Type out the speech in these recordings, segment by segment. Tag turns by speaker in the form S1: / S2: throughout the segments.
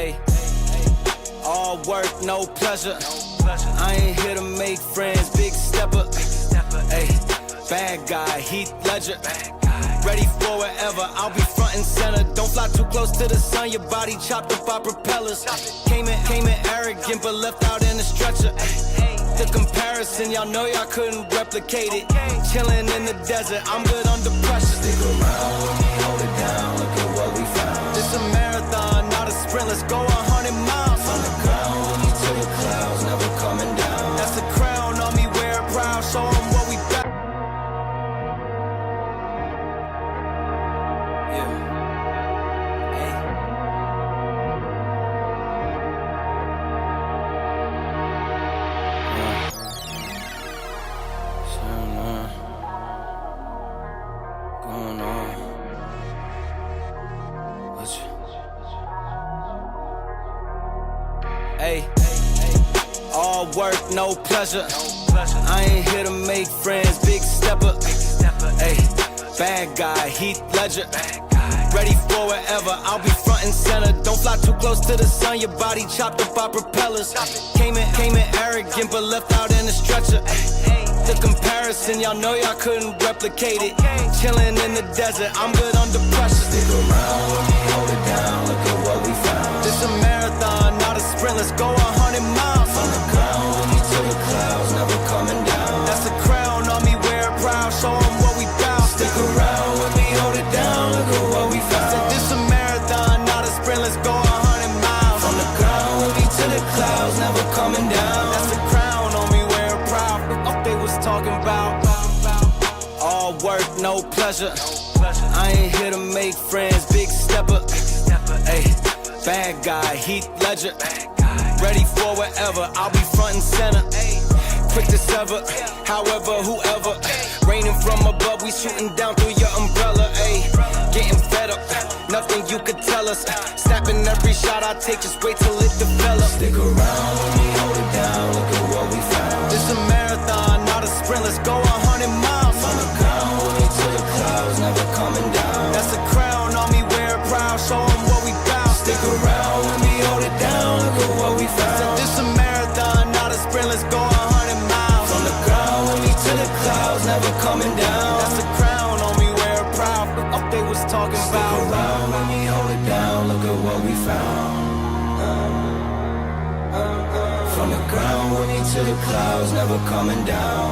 S1: Hey, all work, no pleasure. I ain't here to make friends, big stepper. Hey, bad guy, Heath Ledger. Ready for whatever, I'll be front and center. Don't fly too close to the sun, your body chopped up by propellers. Came in arrogant, but left out in a stretcher. The comparison, y'all know y'all couldn't replicate it. Chilling in the desert, I'm good under pressure.
S2: Stick around when we hold it down, look at what we found.
S1: This a marathon, not a sprint, let's go 100 miles.
S2: From the ground, we need to the clouds, never coming down.
S1: That's a crown on me, wear it proud, show 'em what we got. Hey, all work, no pleasure. I ain't here to make friends, big stepper. Hey, bad guy, Heath Ledger. Ready for whatever, I'll be front and center. Don't fly too close to the sun, your body chopped up by propellers. Came in arrogant, but left out in a stretcher. The comparison, y'all know y'all couldn't replicate it. Chilling in the desert, I'm good under pressure.
S2: Stick around when we hold it down, look at what we found.
S1: This a marathon, not a sprint, let's go 100 miles.
S2: From the ground, we need to the clouds, never coming down.
S1: That's a crown on me, wear it proud, show 'em what we bout.
S2: Stick around when we hold it down, look at what we found.
S1: Said this a marathon, not a sprint, let's go 100 miles.
S2: From the ground, we need to the clouds, never coming down.
S1: That's a crown on me, wear it proud. What they was talking about. All work, no pleasure. I ain't here to make friends, big stepper. Hey, bad guy, Heath Ledger. Ready for whatever, I'll be front and center. Quick to sever, however, whoever. Raining from above, we shooting down through your umbrella. Ay, getting fed up, nothing you could tell us. Snapping every shot I take, just wait till it develops.
S2: Stick around when we hold it down, look at what we found.
S1: This a marathon, not a sprint, let's go 100 miles.
S2: From the ground, we need to the clouds, never coming down.
S1: That's a crown on me, wear it proud, show 'em what we bout.
S2: Stick around when we hold it down, look at what we found.
S1: This a marathon, not a sprint, let's go 100 miles.
S2: From the ground, we need to the clouds, never coming down.
S1: That's a crown on me, wear it proud. What they was talking
S2: Stick
S1: about.
S2: around when we hold it down, look at what we found. From the ground, we need to the clouds, never coming down.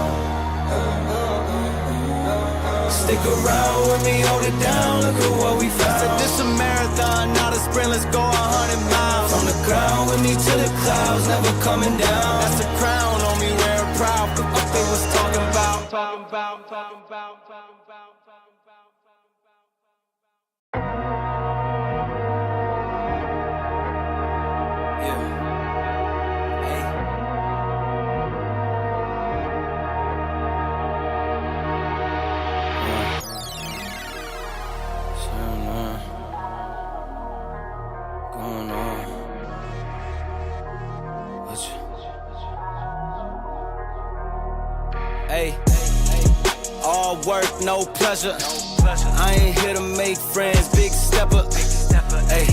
S2: Stick around when we hold it down, look at what we found.
S1: Said this a marathon, not a sprint, let's go 100 miles.
S2: From the ground, we need to the clouds, never coming down.
S1: That's a crown on me, wear it proud. What they was talking about. Hey, all work, no pleasure. I ain't here to make friends, big stepper. Hey,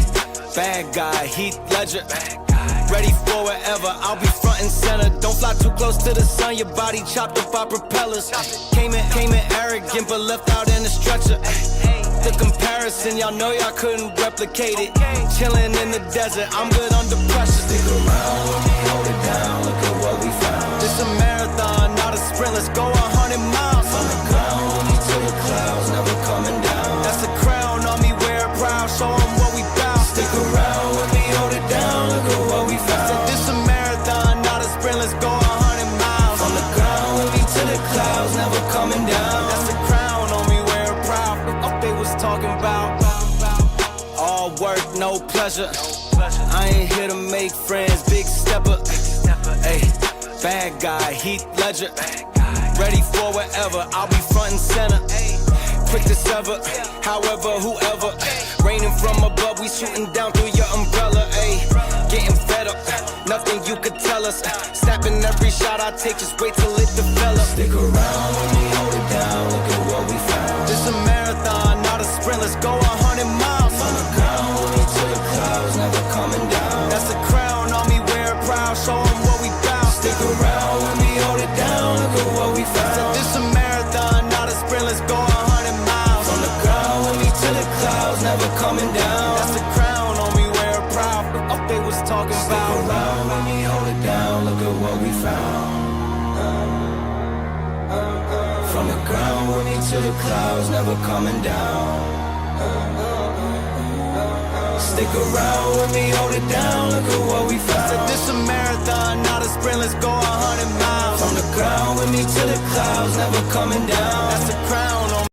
S1: bad guy, Heath Ledger. Ready for whatever, I'll be front and center. Don't fly too close to the sun, your body chopped up by propellers. Came in arrogant, but left out in a stretcher. The comparison, y'all know y'all couldn't replicate it. Chilling in the desert, I'm good under pressure.
S2: Stick around when we hold it down, look at what we found.
S1: This a marathon, not a sprint, let's go 100 miles.
S2: From the ground, we need to the clouds, never coming down.
S1: That's a crown on me, wear it proud, show 'em what we bout.
S2: Stick around when we hold it down, look at what we found.
S1: Said this a marathon, not a sprint, let's go 100 miles.
S2: From the ground, we need to the clouds, never coming down.
S1: That's a crown on me, wear it proud. What they was talking about. All work, no pleasure. I ain't here to make friends, big stepper. Hey, bad guy, Heath Ledger. Ready for whatever, I'll be front and center. Quick to sever, however, whoever. Raining from above, we shooting down through your umbrella. Ay, getting fed up, nothing you could tell us. Snapping every shot I take, just wait till it develops.
S2: Stick around when we hold it down, look at what we found.
S1: This a marathon, not a sprint, let's go 100 miles.
S2: From the ground, we need to the clouds, never coming down. to the clouds, never coming down. Stick around with me, hold it down, look at what we found.
S1: Said this a marathon, not a sprint, let's go 100 miles.
S2: From the ground with me to the clouds, never coming down.
S1: That's the crown on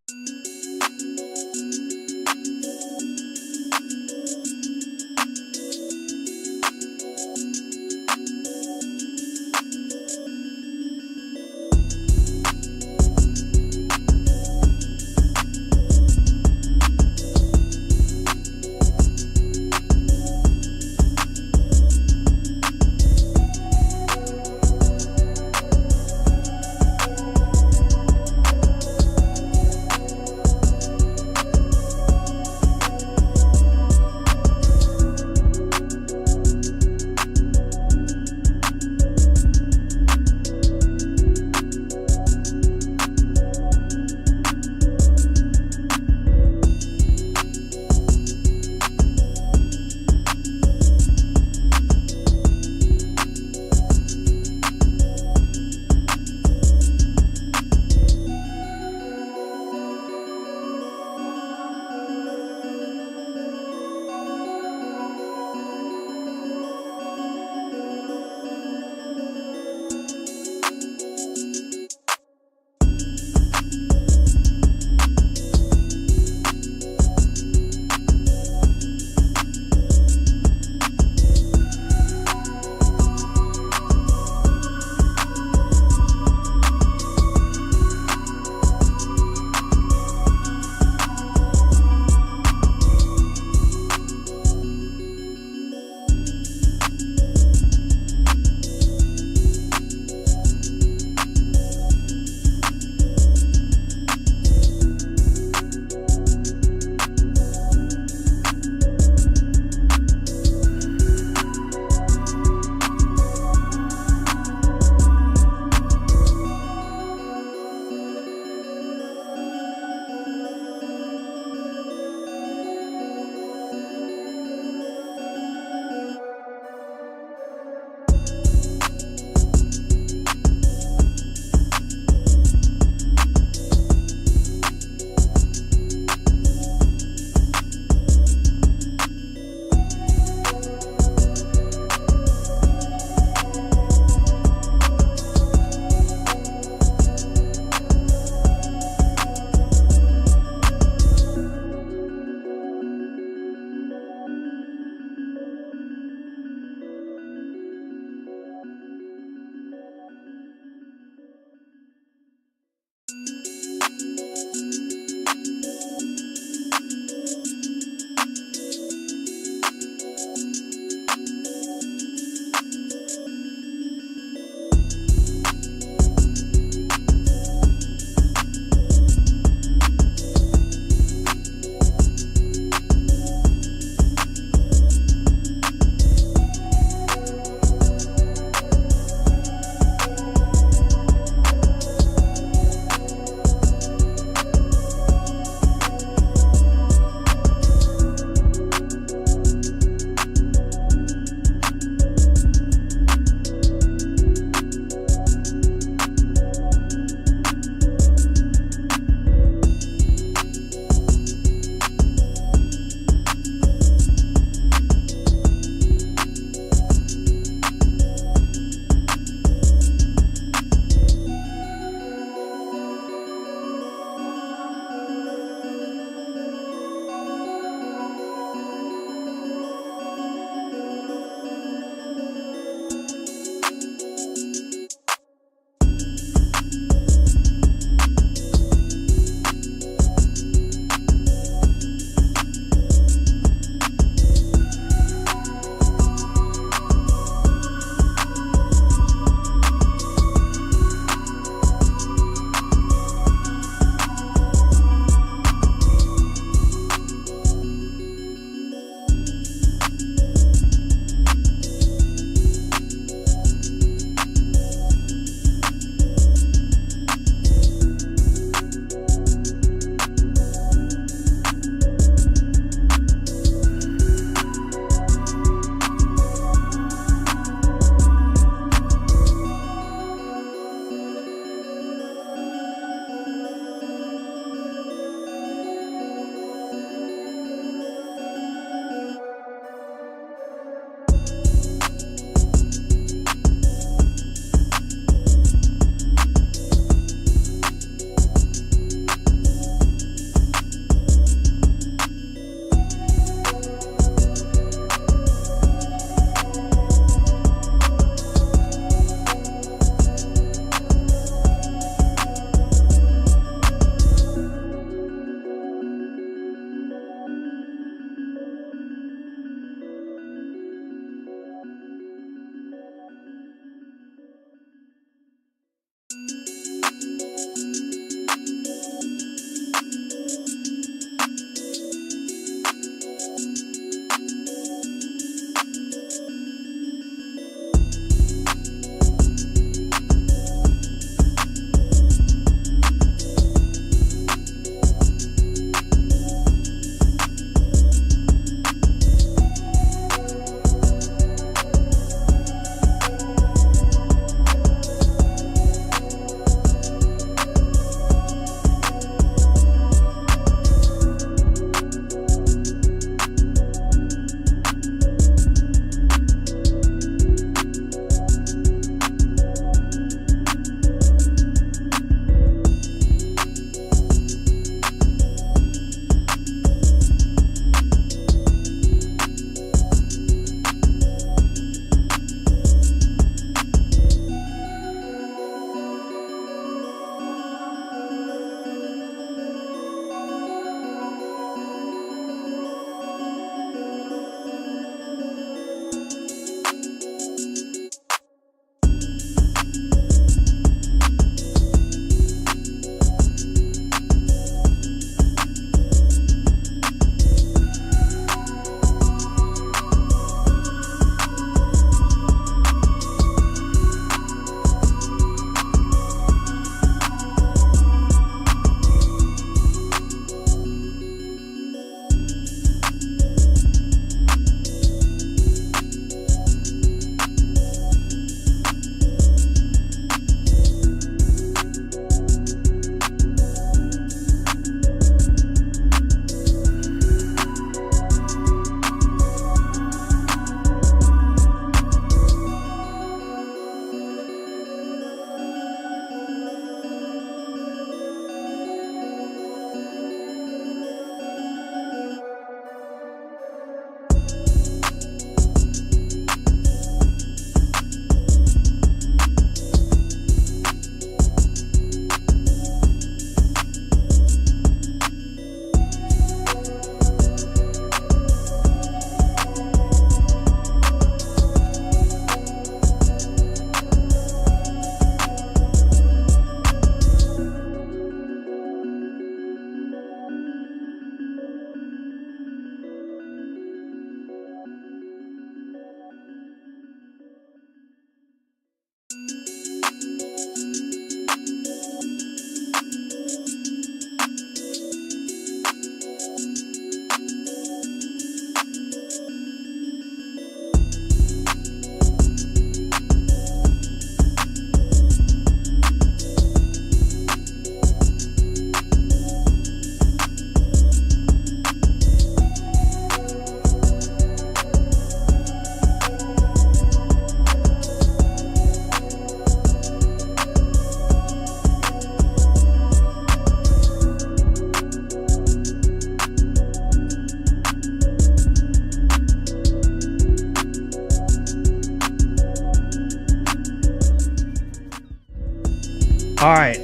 S3: All right.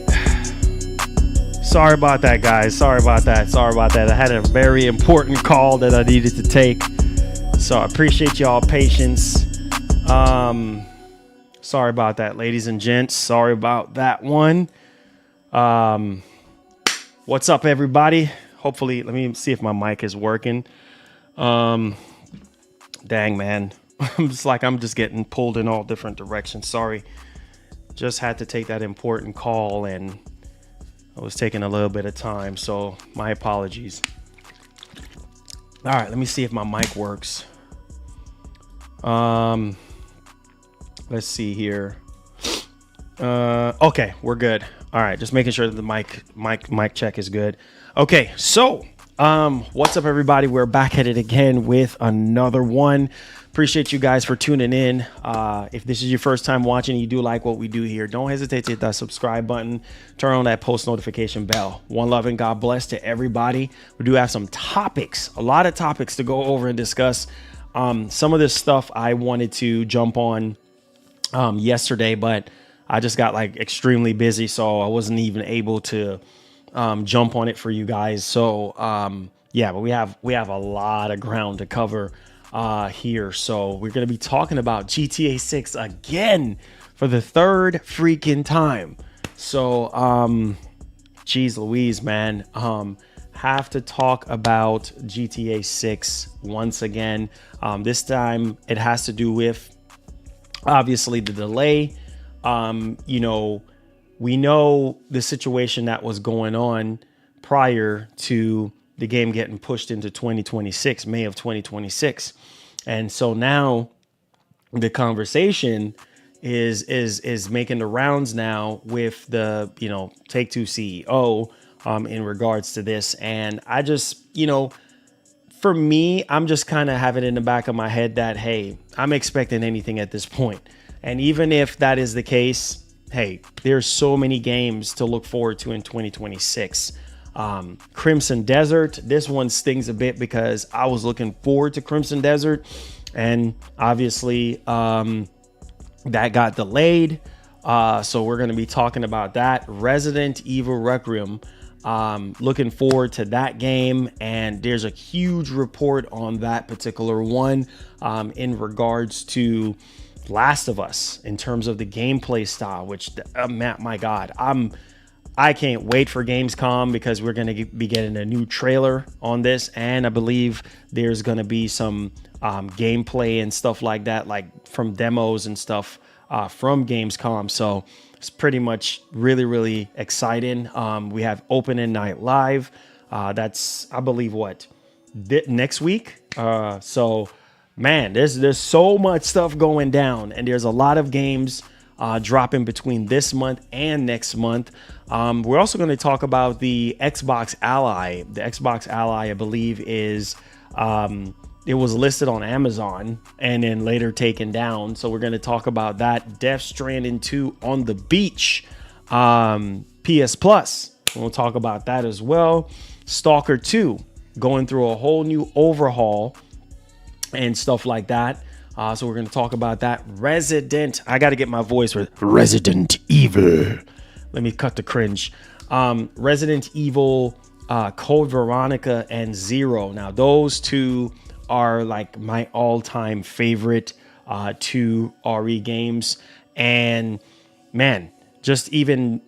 S3: Sorry about that, guys. Sorry about that. I had a very important call that I needed to take. So I appreciate y'all patience. Sorry about that, ladies and gents. Sorry about that one. What's up, everybody? Hopefully, let me see if my mic is working. Dang, man. I'm just getting pulled in all different directions. Sorry. Just had to take that important call and I was taking a little bit of time, so my apologies. All right, let me see if my mic works. Let's see here. Okay, we're good. All right, just making sure that the mic check is good. Okay, so what's up, everybody? We're back at it again with another one. Appreciate you guys for tuning in. If this is your first time watching and you do like what we do here, don't hesitate to hit that subscribe button, turn on that post notification bell. One love and God bless to everybody. We do have some topics, a lot of topics to go over and discuss. Some of this stuff I wanted to jump on yesterday, but I just got like extremely busy, so I wasn't even able to jump on it for you guys. So yeah, but we have a lot of ground to cover here. So we're going to be talking about GTA 6 again for the third freaking time. So geez Louise, man, have to talk about GTA 6 once again. This time it has to do with obviously the delay. You know, we know the situation that was going on prior to the game getting pushed into 2026, May of 2026. And so now the conversation is making the rounds now with the, you know, Take-Two CEO in regards to this. And I just, you know, for me, I'm just kind of having in the back of my head that, hey, I'm expecting anything at this point. And even if that is the case, hey, there's so many games to look forward to in 2026. Crimson Desert, this one stings a bit because I was looking forward to Crimson Desert, and obviously that got delayed. So we're going to be talking about that. Resident Evil Requiem, looking forward to that game, and there's a huge report on that particular one in regards to Last of Us in terms of the gameplay style, which my God, I can't wait for Gamescom because we're going to be getting a new trailer on this, and I believe there's going to be some gameplay and stuff like that, like from demos and stuff from Gamescom. So it's pretty much really exciting. We have Opening Night Live. That's, I believe, what, next week. So man, there's so much stuff going down, and there's a lot of games dropping between this month and next month. We're also going to talk about the Xbox Ally. The Xbox Ally, I believe, is it was listed on Amazon and then later taken down. So we're going to talk about that. Death Stranding 2 on the beach, PS Plus. We'll talk about that as well. Stalker 2 going through a whole new overhaul and stuff like that. So we're going to talk about that. I got to get my voice with Resident Evil. Let me cut the cringe. Resident Evil, Code Veronica, and Zero. Now, those two are like my all-time favorite two RE games. And man, just even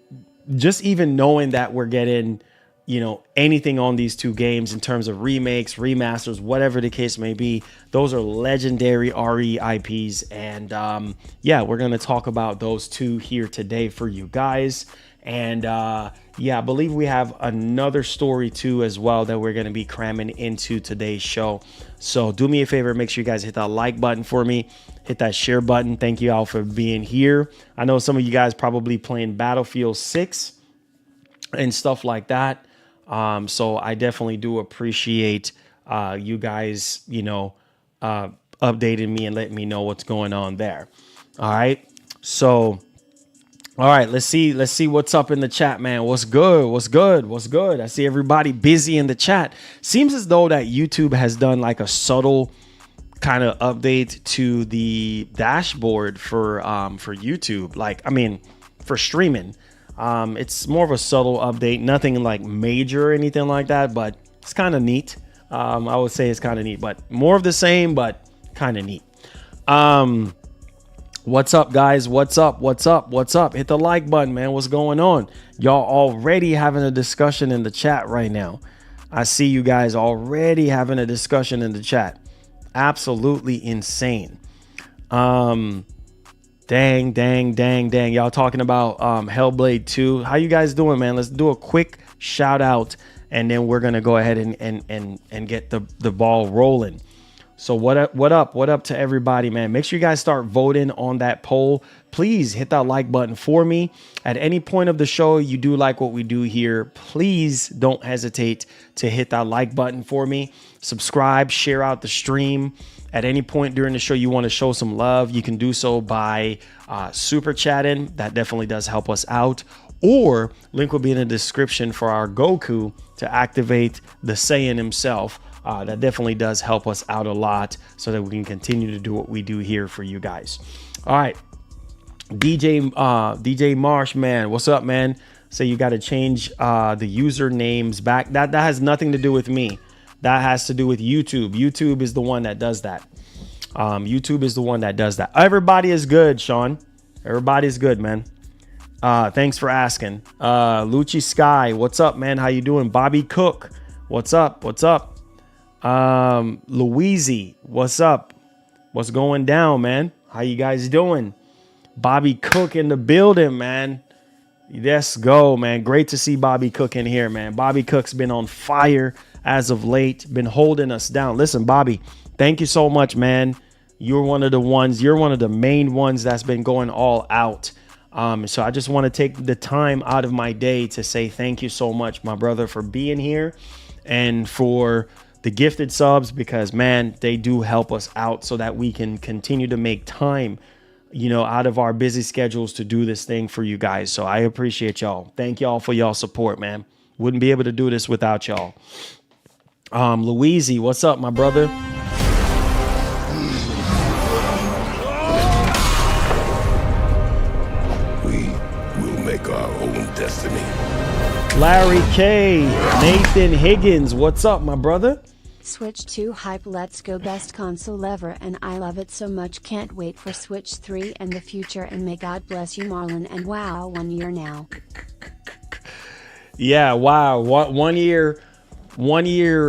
S3: knowing that we're getting, you know, anything on these two games in terms of remakes, remasters, whatever the case may be, those are legendary RE IPs. And yeah, we're going to talk about those two here today for you guys. And yeah, I believe we have another story too as well that we're going to be cramming into today's show. So do me a favor, make sure you guys hit that like button for me, hit that share button. Thank you all for being here. I know some of you guys probably playing Battlefield 6 and stuff like that. So I definitely do appreciate you guys, you know, updating me and letting me know what's going on there. All right. So, all right, let's see what's up in the chat, man. What's good? I see everybody busy in the chat. Seems as though that YouTube has done like a subtle kind of update to the dashboard for YouTube. Like, I mean, for streaming. It's more of a subtle update, nothing like major or anything like that, but it's kind of neat. I would say it's kind of neat, but more of the same, but kind of neat. What's up, guys? What's up? Hit the like button, man. What's going on? Y'all already having a discussion in the chat right now. I see you guys already having a discussion in the chat. Absolutely insane. Dang. Y'all talking about Hellblade 2. How you guys doing, man? Let's do a quick shout out, and then we're gonna go ahead and get the ball rolling. So what up to everybody, man? Make sure you guys start voting on that poll. Please hit that like button for me. At any point of the show you do like what we do here, please don't hesitate to hit that like button for me. Subscribe, share out the stream. At any point during the show you want to show some love, you can do so by super chatting. That definitely does help us out. Or link will be in the description for our Goku to activate the Saiyan himself. That definitely does help us out a lot so that we can continue to do what we do here for you guys. All right. DJ Marsh, man. What's up, man? Say you got to change the usernames back. That has nothing to do with me. That has to do with YouTube. YouTube is the one that does that. YouTube is the one that does that. Everybody is good, Sean. Everybody is good, man. Thanks for asking. Lucci Sky, what's up, man? How you doing? Bobby Cook, what's up? Louise, what's up? What's going down, man? How you guys doing? Bobby Cook in the building, man. Let's go, man. Great to see Bobby Cook in here, man. Bobby Cook's been on fire as of late, been holding us down. Listen, Bobby, thank you so much, man. You're one of the main ones that's been going all out. So I just want to take the time out of my day to say thank you so much, my brother, for being here and for the gifted subs, because man, they do help us out so that we can continue to make time, out of our busy schedules to do this thing for you guys. So I appreciate y'all. Thank y'all for y'all support, man. Wouldn't be able to do this without y'all. Louise, what's up, my brother?
S4: We will make our own destiny.
S3: Larry K, Nathan Higgins, what's up, my brother?
S5: Switch 2 hype, let's go, best console ever, and I love it so much, can't wait for Switch 3 and the future, and may God bless you, Marlon, and wow, 1 year now.
S3: Yeah, wow, 1 year, 1 year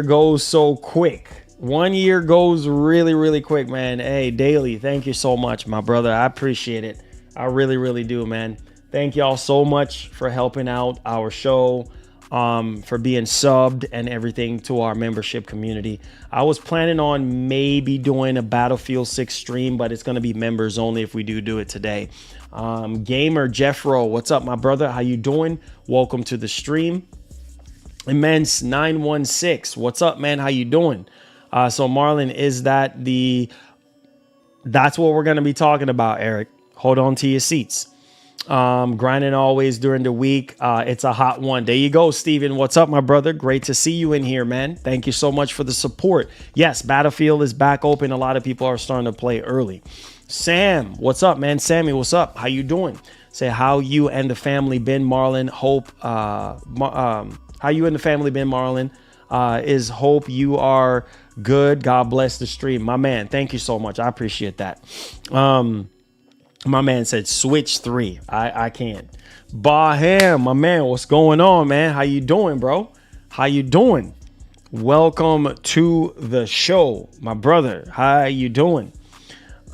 S3: goes so quick. 1 year goes really, really quick, man. Hey, Daily, thank you so much, my brother. I appreciate it. I really, really do, man. Thank y'all so much for helping out our show, for being subbed and everything to our membership community. I was planning on maybe doing a Battlefield 6 stream, but it's going to be members only if we do it today. Gamer Jeffro, what's up, my brother? How you doing? Welcome to the stream. Immense 916, what's up, man? How you doing? So Marlon, that's what we're going to be talking about, Eric. Hold on to your seats. Grinding always during the week. It's a hot one. There you go, Steven. What's up, my brother? Great to see you in here, man. Thank you so much for the support. Yes, Battlefield is back open. A lot of people are starting to play early. Sam, what's up, man? Sammy, what's up? How you doing? Say how you and the family been, Marlon. Hope how you and the family been, Marlon. Is hope you are good. God bless the stream, my man. Thank you so much. I appreciate that. My man said Switch 3. I can't. Baham, my man, what's going on, man? How you doing, bro? How you doing? Welcome to the show, my brother. How you doing?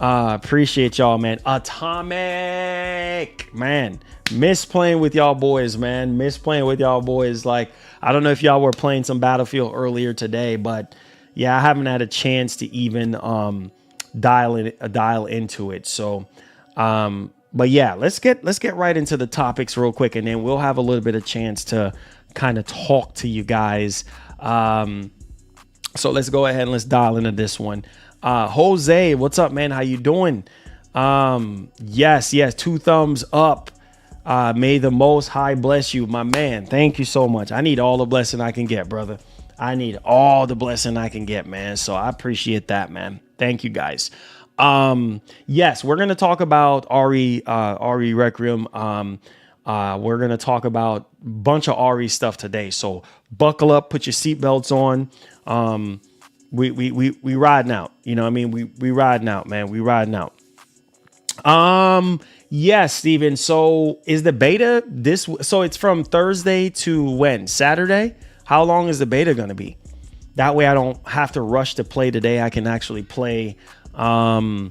S3: Appreciate y'all, man. Atomic, man. Miss playing with y'all boys, man. Miss playing with y'all boys. Like, I don't know if y'all were playing some Battlefield earlier today, but yeah, I haven't had a chance to even dial into it. So but yeah, let's get right into the topics real quick, and then we'll have a little bit of chance to kind of talk to you guys. So let's go ahead and let's dial into this one. Jose, what's up, man? How you doing? Yes, 2 thumbs up. May the Most High bless you, my man. Thank you so much. I need all the blessing I can get, brother. I need all the blessing I can get, man. So I appreciate that, man. Thank you, guys. Yes, we're gonna talk about RE Requiem. We're gonna talk about a bunch of RE stuff today. So buckle up, put your seatbelts on. We riding out. You know what I mean? We riding out, man. We riding out. Yes, Steven. So is the beta this? So it's from Thursday to when? Saturday? How long is the beta gonna be? That way I don't have to rush to play today. I can actually play. I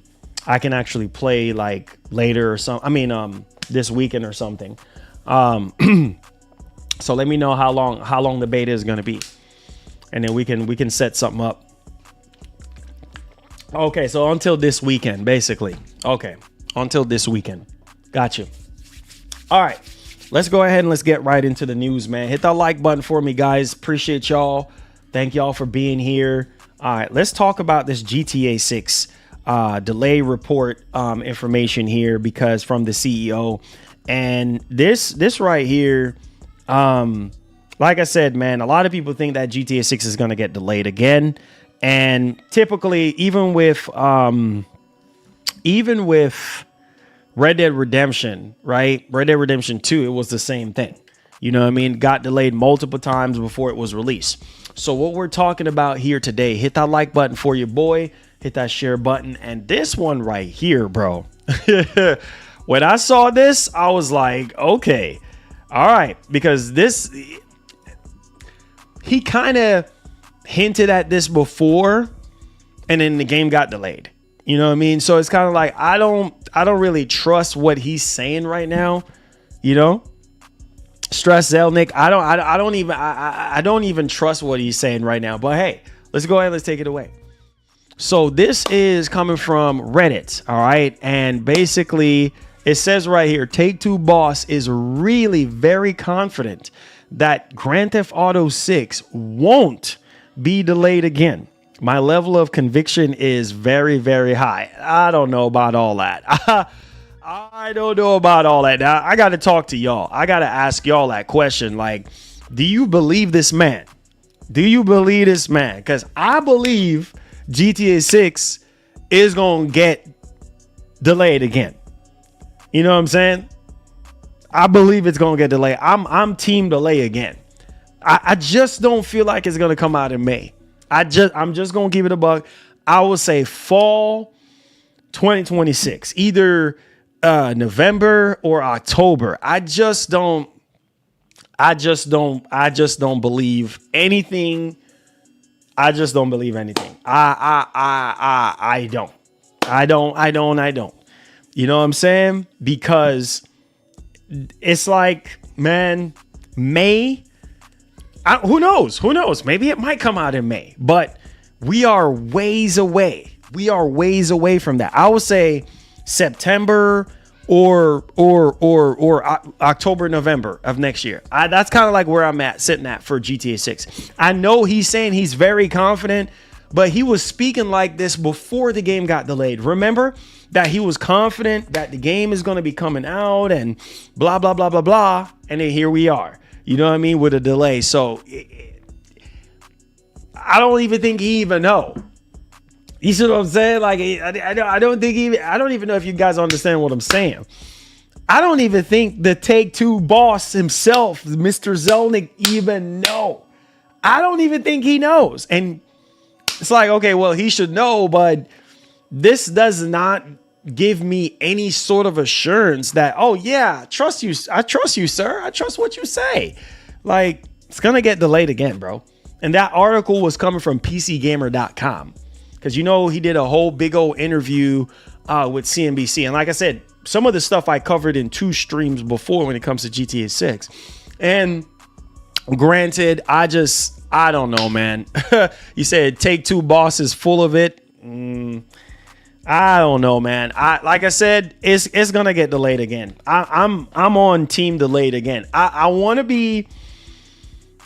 S3: can actually play like later or something. I mean, this weekend or something. So let me know how long the beta is going to be, and then we can set something up. Okay, so until this weekend, basically. Okay, until this weekend. Got you. All right, let's go ahead and let's get right into the news, man. Hit that like button for me, guys. Appreciate y'all. Thank y'all for being here. All right, let's talk about this GTA 6 delay report information here, because from the CEO, and this right here, like I said, man, a lot of people think that GTA 6 is going to get delayed again, and typically even with Red Dead Redemption, right? Red Dead Redemption 2, it was the same thing. You know what I mean? Got delayed multiple times before it was released. So what we're talking about here today, hit that like button for your boy, hit that share button, and this one right here, bro. When I saw this, I was like, okay, all right, because this, he kind of hinted at this before, and then the game got delayed. You know what I mean? So it's kind of like, I don't really trust what he's saying right now, you know? Stress Zelnick, I don't even trust what he's saying right now. But hey, let's go ahead, let's take it away. So this is coming from Reddit, all right? And basically it says right here, Take-Two boss is really very confident that Grand Theft Auto 6 won't be delayed again. My level of conviction is very, very high. I don't know about all that. I don't know about all that. Now, I got to talk to y'all. I got to ask y'all that question. Like, do you believe this man? Do you believe this man? Because I believe GTA 6 is going to get delayed again. You know what I'm saying? I believe it's going to get delayed. I'm team delay again. I just don't feel like it's going to come out in May. I'm just going to give it a buck. I would say fall 2026. Either November or October. I just don't believe anything. I just don't believe anything. I don't. You know what I'm saying? Because it's like, man, May. Who knows? Maybe it might come out in May, but we are ways away. From that. I would say September or October, November of next year. That's kind of like where I'm sitting at for GTA 6. I know he's saying he's very confident, but he was speaking like this before the game got delayed. Remember that he was confident that the game is going to be coming out and blah, blah, blah, blah, blah. And then here we are, you know what I mean, with a delay. So I don't even think he even know. You see what I'm saying? Like, I don't even know if you guys understand what I'm saying. I don't even think the Take-Two boss himself, Mr. Zelnick, even know. I don't even think he knows. And it's like, okay, well, he should know, but this does not give me any sort of assurance that, oh yeah, I trust you, sir. I trust what you say. Like, it's gonna get delayed again, bro. And that article was coming from PCGamer.com. Because, you know, he did a whole big old interview with CNBC. And like I said, some of the stuff I covered in 2 streams before when it comes to GTA 6. And granted, I don't know, man. You said Take-Two boss is full of it. I don't know, man. Like I said, it's going to get delayed again. I'm on team delayed again. I want to be...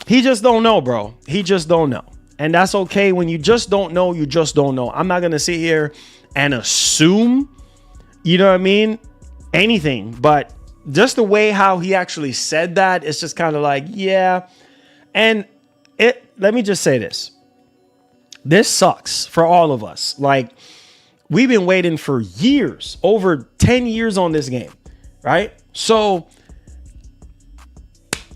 S3: He just don't know, bro. He just don't know. And that's okay. When you just don't know, you just don't know. I'm not going to sit here and assume, you know what I mean, anything. But just the way how he actually said that, it's just kind of like, yeah. And let me just say this. This sucks for all of us. Like, we've been waiting for years, over 10 years on this game, right? So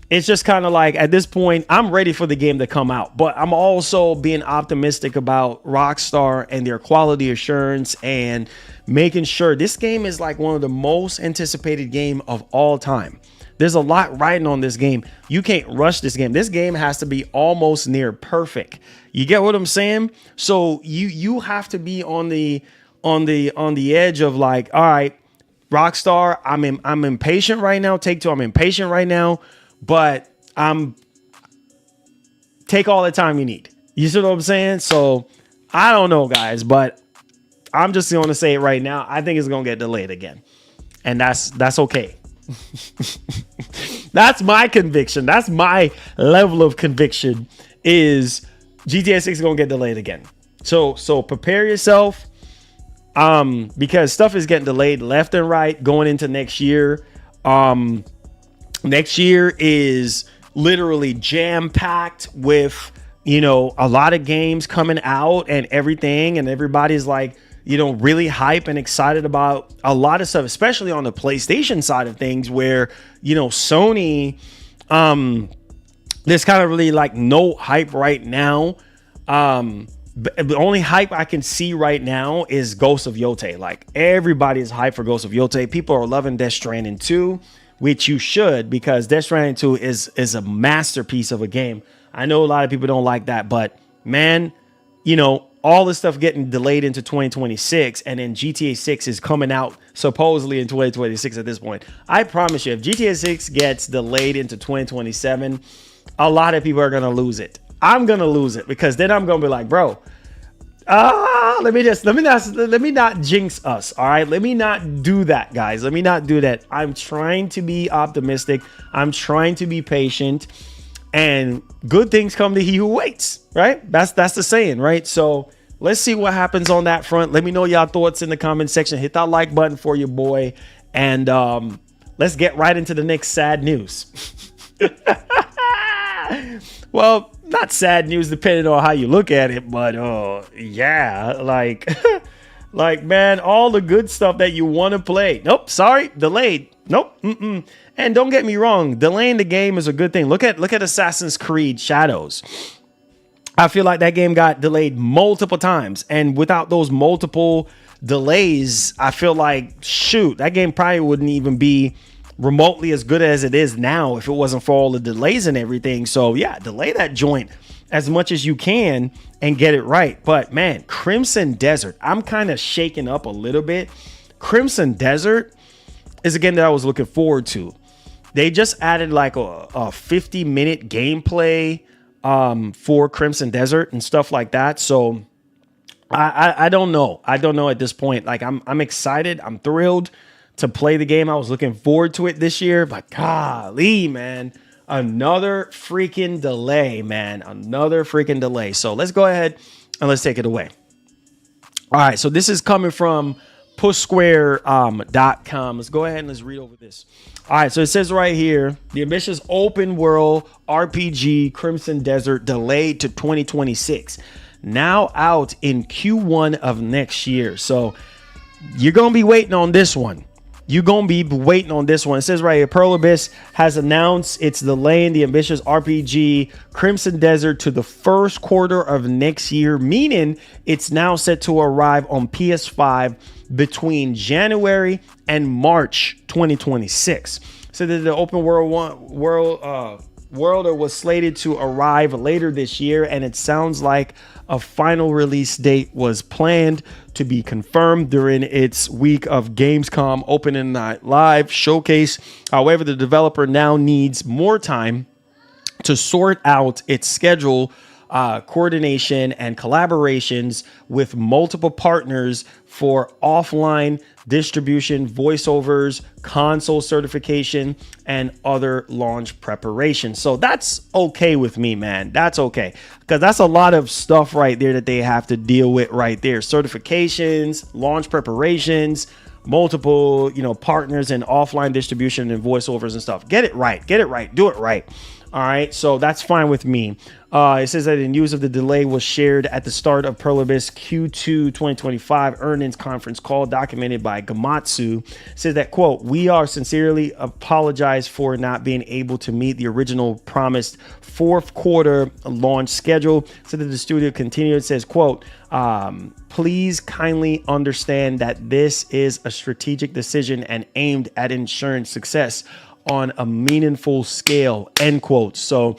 S3: it's just kind of like, at this point, I'm ready for the game to come out, but I'm also being optimistic about Rockstar and their quality assurance and making sure this game is like one of the most anticipated game of all time. There's a lot riding on this game. You can't rush this game. This game has to be almost near perfect. You get what I'm saying? So you have to be on the edge of like, all right, Rockstar, I'm impatient right now. Take-Two, I'm impatient right now. But take all the time you need. You see what I'm saying? So I don't know, guys, but I'm just going to say it right now. I think it's going to get delayed again. And that's okay. That's my conviction. That's my level of conviction, is GTA 6 is going to get delayed again. So prepare yourself, because stuff is getting delayed left and right going into next year. Next year is literally jam-packed with, you know, a lot of games coming out and everything. And everybody's like, you know, really hype and excited about a lot of stuff, especially on the PlayStation side of things, where, you know, Sony, there's kind of really like no hype right now. The only hype I can see right now is Ghost of Yotei. Like, everybody's hyped for Ghost of Yotei. People are loving Death Stranding 2. Which you should, because Death Stranding 2 is a masterpiece of a game. I know a lot of people don't like that, but man, you know, all this stuff getting delayed into 2026, and then GTA 6 is coming out supposedly in 2026 at this point. I promise you, if GTA 6 gets delayed into 2027, a lot of people are going to lose it. I'm going to lose it, because then I'm going to be like, bro, let me not jinx us. All right. Let me not do that, guys. Let me not do that. I'm trying to be optimistic. I'm trying to be patient, and good things come to he who waits. Right. That's the saying. Right. So let's see what happens on that front. Let me know y'all thoughts in the comment section. Hit that like button for your boy. And let's get right into the next sad news. Well, not sad news depending on how you look at it, but yeah, like like, man, all the good stuff that you want to play. Nope, sorry, delayed. Nope. And don't get me wrong, delaying the game is a good thing. Look at Assassin's Creed Shadows. I feel like that game got delayed multiple times, and without those multiple delays, I feel like, shoot, that game probably wouldn't even be remotely as good as it is now if it wasn't for all the delays and everything. So yeah, delay that joint as much as you can and get it right. But man, Crimson Desert, I'm kind of shaking up a little bit. Crimson Desert is a game that I was looking forward to. They just added like a 50-minute gameplay for Crimson Desert and stuff like that. So I don't know. I don't know at this point. Like, I'm excited. I'm thrilled to play the game. I was looking forward to it this year, but golly, man, another freaking delay, man, another freaking delay. So let's go ahead and let's take it away. All right. So this is coming from pushsquare.com. Let's go ahead and let's read over this. All right. So it says right here, the ambitious open world RPG Crimson Desert delayed to 2026, now out in Q1 of next year. So you're going to be waiting on this one. You're going to be waiting on this one. It says right here, Pearl Abyss has announced it's delaying the ambitious RPG Crimson Desert to the first quarter of next year, meaning it's now set to arrive on PS5 between January and March 2026. So that the open world was slated to arrive later this year, and it sounds like a final release date was planned to be confirmed during its week of Gamescom Opening Night Live showcase. However, the developer now needs more time to sort out its schedule, coordination, and collaborations with multiple partners for offline distribution, voiceovers, console certification, and other launch preparation. So that's okay with me, man. That's okay, because that's a lot of stuff right there that they have to deal with right there. Certifications, launch preparations, multiple, partners and offline distribution and voiceovers and stuff. Get it right. Do it right. All right, so that's fine with me. It says that the news of the delay was shared at the start of Perlibis Q2 2025 earnings conference call documented by Gamatsu. It says that, quote, we are sincerely apologize for not being able to meet the original promised fourth quarter launch schedule. So that the studio continued. It says, quote, please kindly understand that this is a strategic decision and aimed at ensuring success on a meaningful scale, end quote. So,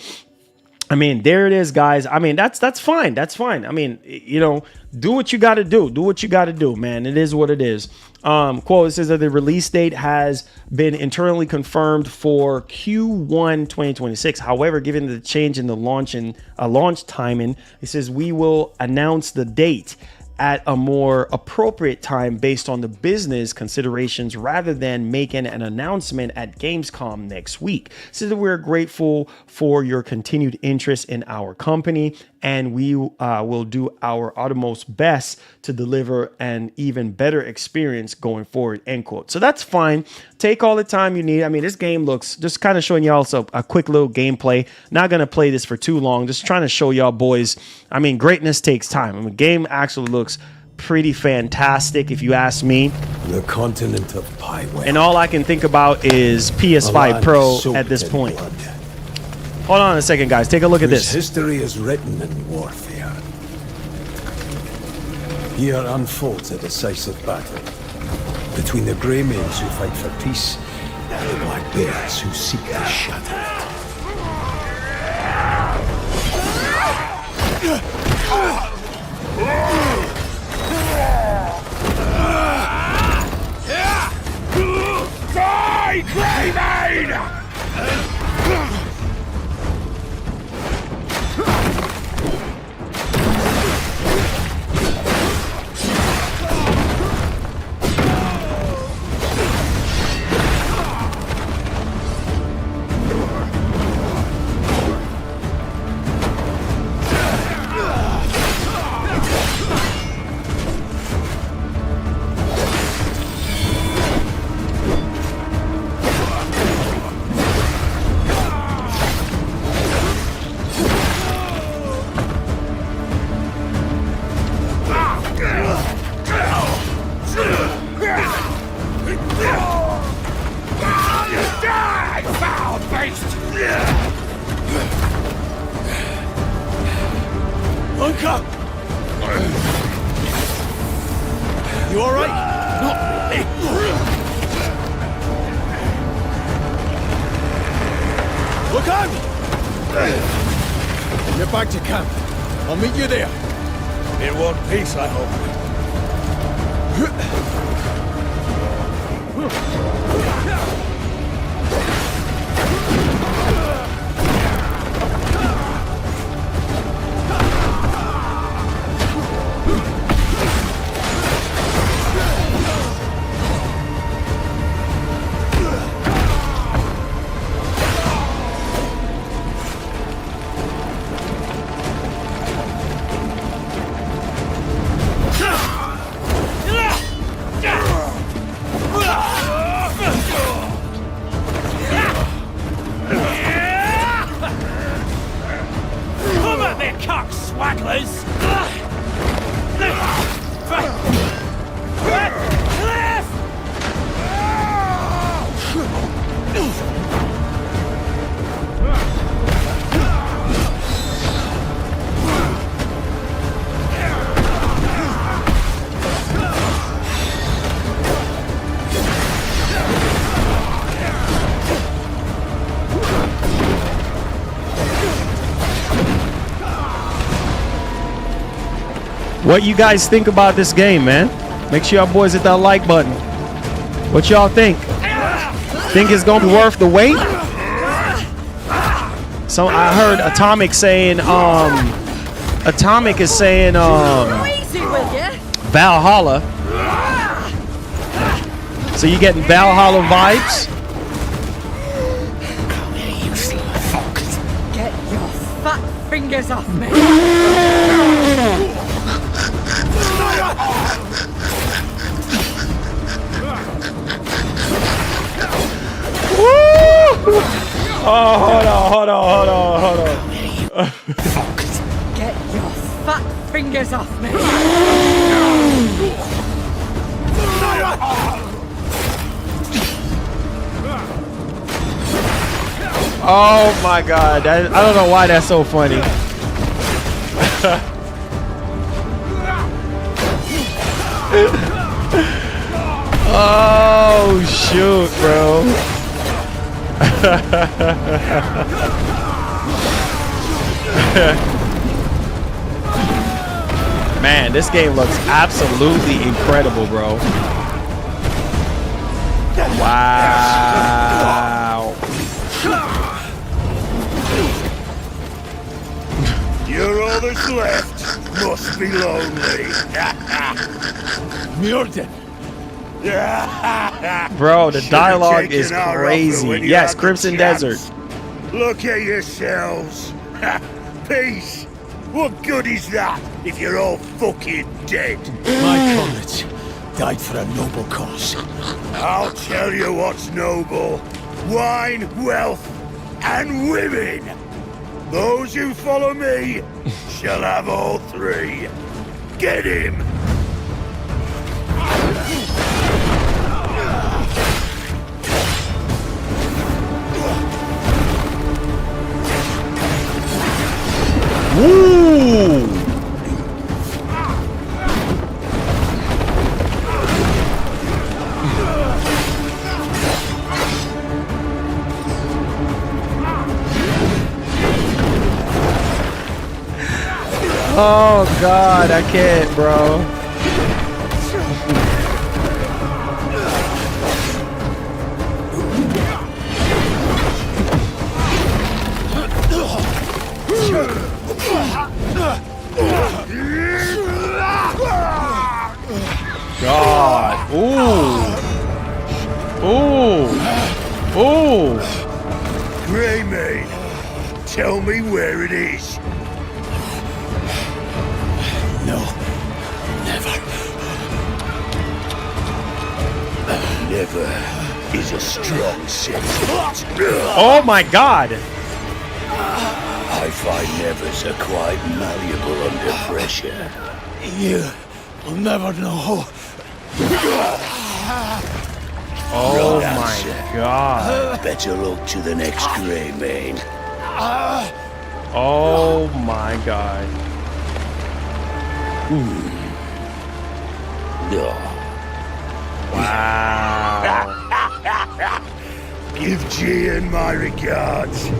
S3: I mean, there it is, guys. I mean, that's fine. That's fine. I mean, you know, do what you got to do. Do what you got to do, man. It is what it is. Quote, it says that the release date has been internally confirmed for Q1 2026. However, given the change in the launch timing, it says we will announce the date at a more appropriate time based on the business considerations rather than making an announcement at Gamescom next week. So that we're grateful for your continued interest in our company, and we will do our utmost best to deliver an even better experience going forward, end quote. So that's fine. Take all the time you need. I mean, this game looks, just kind of showing y'all a quick little gameplay. Not going to play this for too long. Just trying to show y'all boys. I mean, greatness takes time. I mean, game actually looks pretty fantastic if you ask me.
S4: The continent of Pywell.
S3: And all I can think about is PS5 Pro at this point.
S4: Blood.
S3: Hold on a second, guys. Take a look at this.
S4: History is written in warfare. Here unfolds a decisive battle between the grey males who fight for peace and the black bears who seek to shatter
S6: Die, Greymaid!
S4: Lunka! You alright? Not really. Look on! Get back to camp. I'll meet you there. In one piece, I hope.
S3: What you guys think about this game, man? Make sure y'all boys hit that like button. What y'all think? Think it's gonna be worth the wait? So I heard Atomic saying, Atomic is saying, Valhalla. So you getting Valhalla vibes?
S7: Get your fat fingers off me!
S3: Oh, hold on.
S7: Get your fat fingers off me!
S3: Oh my God, I don't know why that's so funny. Oh shoot, bro. Man, this game looks absolutely incredible, bro. Wow.
S6: You're all that's left. Must be lonely.
S4: Murder.
S3: Bro, the
S6: Should've
S3: dialogue is
S6: taken our offer
S3: crazy.
S6: when you
S3: Yes,
S6: had the
S3: Crimson
S6: chance.
S3: Desert.
S6: Look at yourselves. Peace. What good is that if you're all fucking dead?
S4: My comrades died for a noble cause.
S6: I'll tell you what's noble. Wine, wealth, and women. Those who follow me shall have all three. Get him!
S3: Woo! Oh God, I can't, bro. God. Ooh.
S6: Grey Maid, tell me where it is.
S4: No, never.
S6: Never is a strong sentence.
S3: Oh my God.
S6: I find nevers are quite malleable under pressure.
S4: You will never know.
S3: Oh my God.
S6: Better look to the next Grey Maid.
S3: Oh my God. Wow.
S6: Give Gian my regards.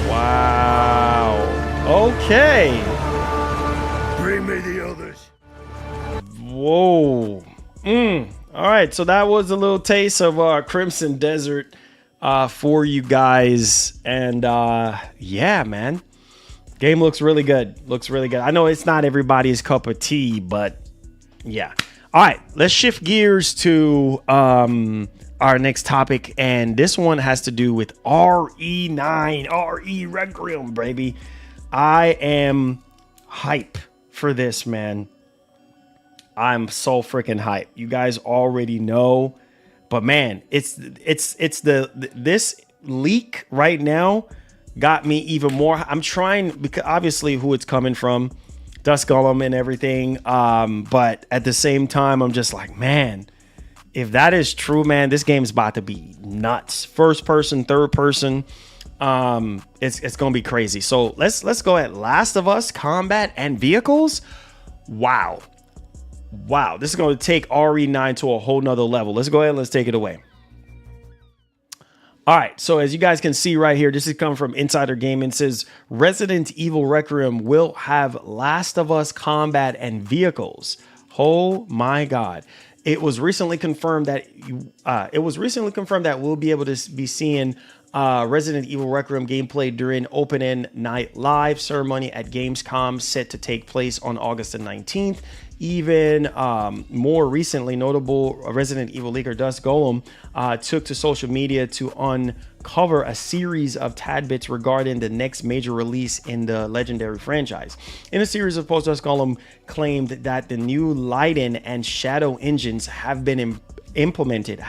S3: Wow. Okay.
S6: Bring me the others.
S3: Whoa. All right. So that was a little taste of Crimson Desert for you guys. And yeah, man. Game looks really good. Looks really good. I know it's not everybody's cup of tea, but yeah. All right. Let's shift gears to our next topic. And this one has to do with RE9, RE Requiem, baby. I am hype for this, man. I'm so freaking hype. You guys already know, but man, it's this leak right now got me even more. I'm trying, because obviously who it's coming from, Dusk Golem and everything. But at the same time, I'm just like, man, if that is true, man, this game's about to be nuts. First person, third person. It's gonna be crazy. So let's go at Last of Us combat and vehicles. Wow, this is going to take RE9 to a whole nother level. Let's go ahead and let's take it away. All right, so as you guys can see right here, this is coming from Insider Gaming. It says Resident Evil Requiem will have Last of Us combat and vehicles. Oh my God. It was recently confirmed that we'll be able to be seeing Resident Evil Requiem gameplay during Open End Night Live ceremony at Gamescom, set to take place on August the 19th. Even more recently, notable Resident Evil leaker Dusk Golem took to social media to uncover a series of tidbits regarding the next major release in the legendary franchise. In a series of posts, Dusk Golem claimed that the new LIAN and Shadow engines have been implemented,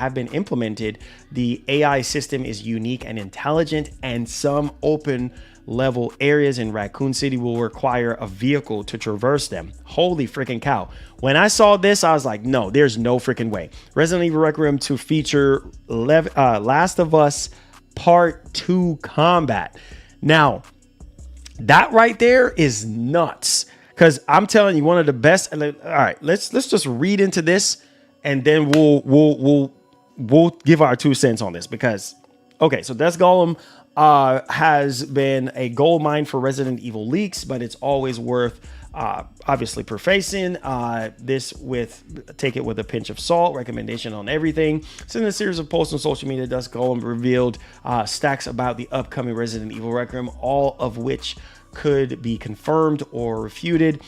S3: the AI system is unique and intelligent, and some open level areas in Raccoon City will require a vehicle to traverse them. Holy freaking cow. When I saw this, I was like, no, there's no freaking way. Resident Evil Requiem to feature Last of Us Part 2 combat. Now, that right there is nuts. Because I'm telling you, one of the best. All right, let's just read into this, and then we'll give our 2 cents on this. Because, okay, so Death Golem has been a gold mine for Resident Evil leaks, but it's always worth obviously prefacing this with take it with a pinch of salt. Recommendation on everything. So in a series of posts on social media, Death Golem revealed stacks about the upcoming Resident Evil Requiem, all of which could be confirmed or refuted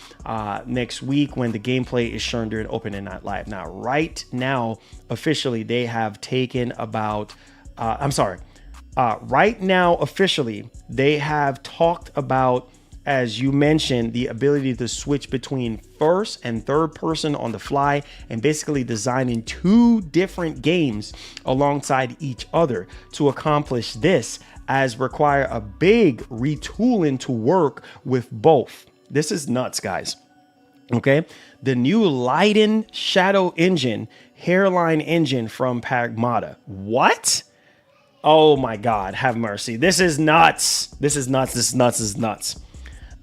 S3: next week when the gameplay is shown during Open and Night Live. Now, right now, officially, they have taken about, right now, officially, they have talked about, as you mentioned, the ability to switch between first and third person on the fly and basically designing 2 different games alongside each other. To accomplish this, as require a big retooling to work with both. This is nuts, guys. Okay, the new LIAN Shadow engine, hairline engine from Pragmata. What? Oh my God, have mercy. This is nuts. This is nuts. This is nuts. This is nuts.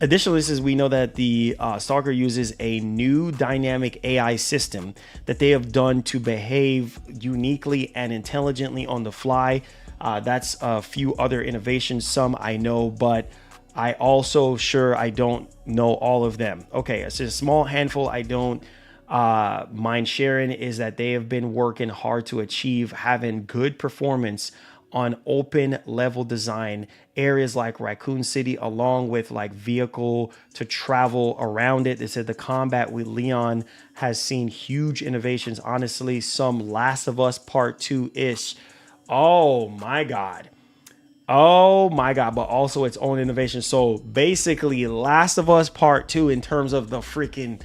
S3: Additionally, says we know that the Stalker uses a new dynamic AI system that they have done to behave uniquely and intelligently on the fly. That's a few other innovations. Some I know, but I also sure I don't know all of them. Okay, it's a small handful I don't mind sharing is that they have been working hard to achieve having good performance on open level design areas like Raccoon City, along with like vehicle to travel around it. They said the combat with LIAN has seen huge innovations. Honestly, some Last of Us Part 2-ish. Oh my God. Oh my God. But also its own innovation. So basically Last of Us Part 2 in terms of the freaking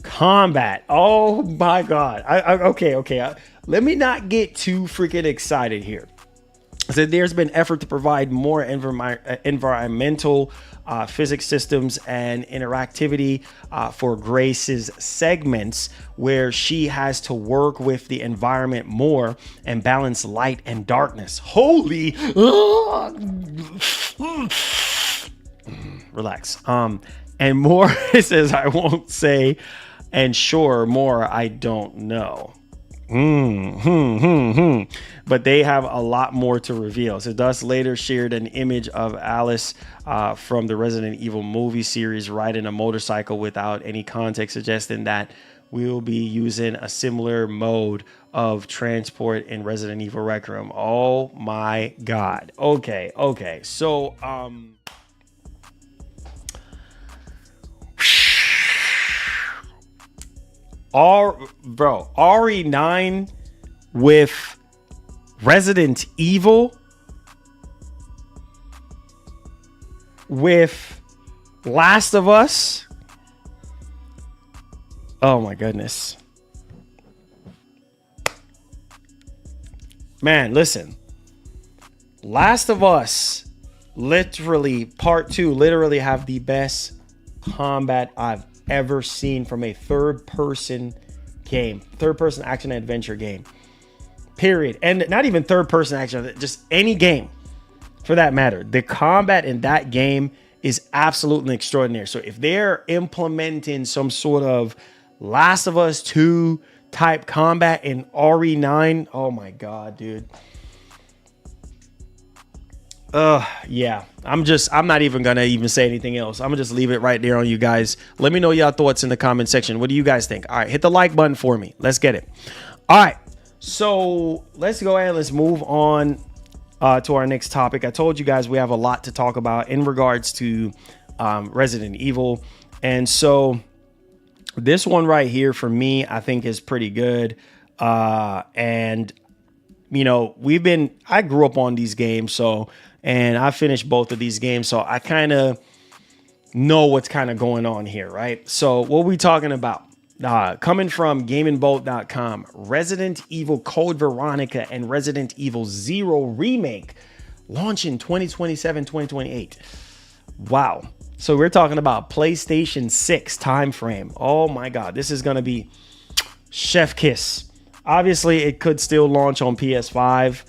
S3: combat. Oh my God. Okay. Let me not get too freaking excited here. So there's been effort to provide more environmental physics systems and interactivity for Grace's segments, where she has to work with the environment more and balance light and darkness. Holy relax. And more, it says, I won't say, and sure, more I don't know. But they have a lot more to reveal. So Dust later shared an image of Alice from the Resident Evil movie series riding a motorcycle without any context, suggesting that we'll be using a similar mode of transport in Resident Evil Requiem. Oh my God. Okay. So RE9 with Resident Evil with Last of Us. Oh my goodness. Man, listen. Last of Us, literally Part 2, literally have the best combat I've ever seen from a third-person game, third-person action adventure game, period. And not even third-person action, just any game for that matter. The combat in that game is absolutely extraordinary. So if they're implementing some sort of Last of Us 2 type combat in RE9, oh my God, dude. Yeah, I'm not even gonna even say anything else. I'm gonna just leave it right there on you guys. Let me know y'all thoughts in the comment section. What do you guys think? All right, hit the like button for me. Let's get it. All right, so let's go ahead and let's move on to our next topic. I told you guys we have a lot to talk about in regards to Resident Evil, and so this one right here for me, I think is pretty good. And you know, I grew up on these games, and I finished both of these games, so I kind of know what's kind of going on here, right? So what we talking about? Coming from GameandBolt.com, Resident Evil Code Veronica and Resident Evil 0 Remake launch in 2027, 2028. Wow. So we're talking about PlayStation 6 time frame. Oh my God, this is going to be chef kiss. Obviously, it could still launch on PS5,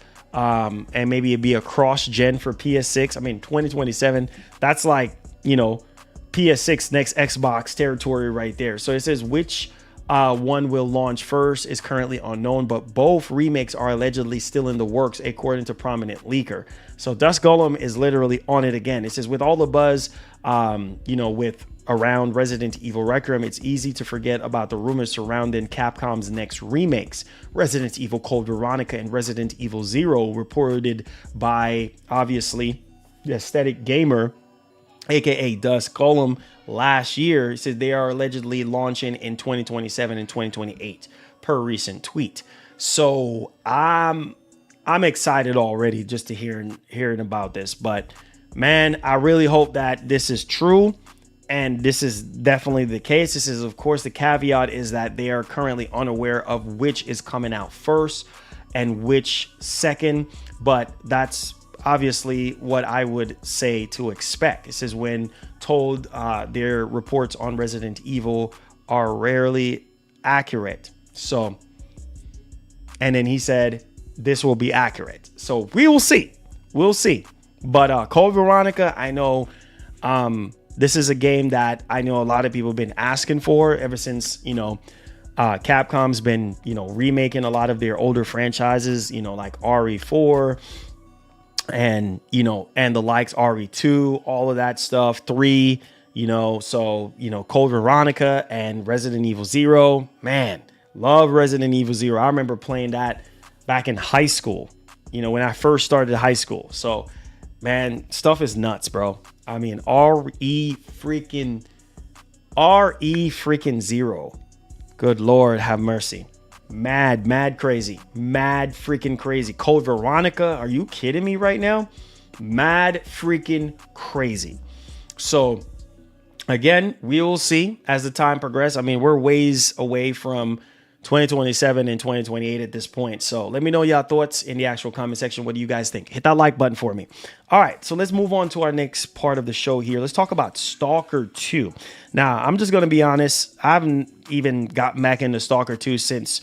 S3: and maybe it'd be a cross-gen for PS6. I mean, 2027, that's like, you know, PS6 next Xbox territory right there. So it says which one will launch first is currently unknown, but both remakes are allegedly still in the works, according to prominent leaker. So Dust Golem is literally on it again. It says with all the buzz, you know, with around Resident Evil Requiem, it's easy to forget about the rumors surrounding Capcom's next remakes. Resident Evil Code Veronica and Resident Evil 0, reported by, obviously, the Aesthetic Gamer, aka Dust Golem, last year. It said they are allegedly launching in 2027 and 2028 per recent tweet. So I'm excited already just to hearing about this. But man, I really hope that this is true. And this is definitely the case. This is, of course, the caveat is that they are currently unaware of which is coming out first and which second. But that's obviously what I would say to expect. It says when told their reports on Resident Evil are rarely accurate. So, and then he said this will be accurate. So we will see. We'll see. But Code Veronica, I know this is a game that I know a lot of people have been asking for ever since, you know, Capcom's been, you know, remaking a lot of their older franchises, you know, like RE4 and, you know, and the likes, RE2, all of that stuff, 3, you know, so, you know, Code Veronica and Resident Evil 0, man, love Resident Evil 0. I remember playing that back in high school, you know, when I first started high school. So, man, stuff is nuts, bro. I mean, RE freaking 0. Good Lord, have mercy. Mad crazy. Mad freaking crazy. Code Veronica, are you kidding me right now? Mad freaking crazy. So, again, we will see as the time progresses. I mean, we're ways away from 2027 and 2028 at this point. So let me know y'all thoughts in the actual comment section. What do you guys think? Hit that like button for me. All right, so let's move on to our next part of the show here. Let's talk about Stalker 2. Now, I'm just going to be honest. I haven't even got back into Stalker 2 since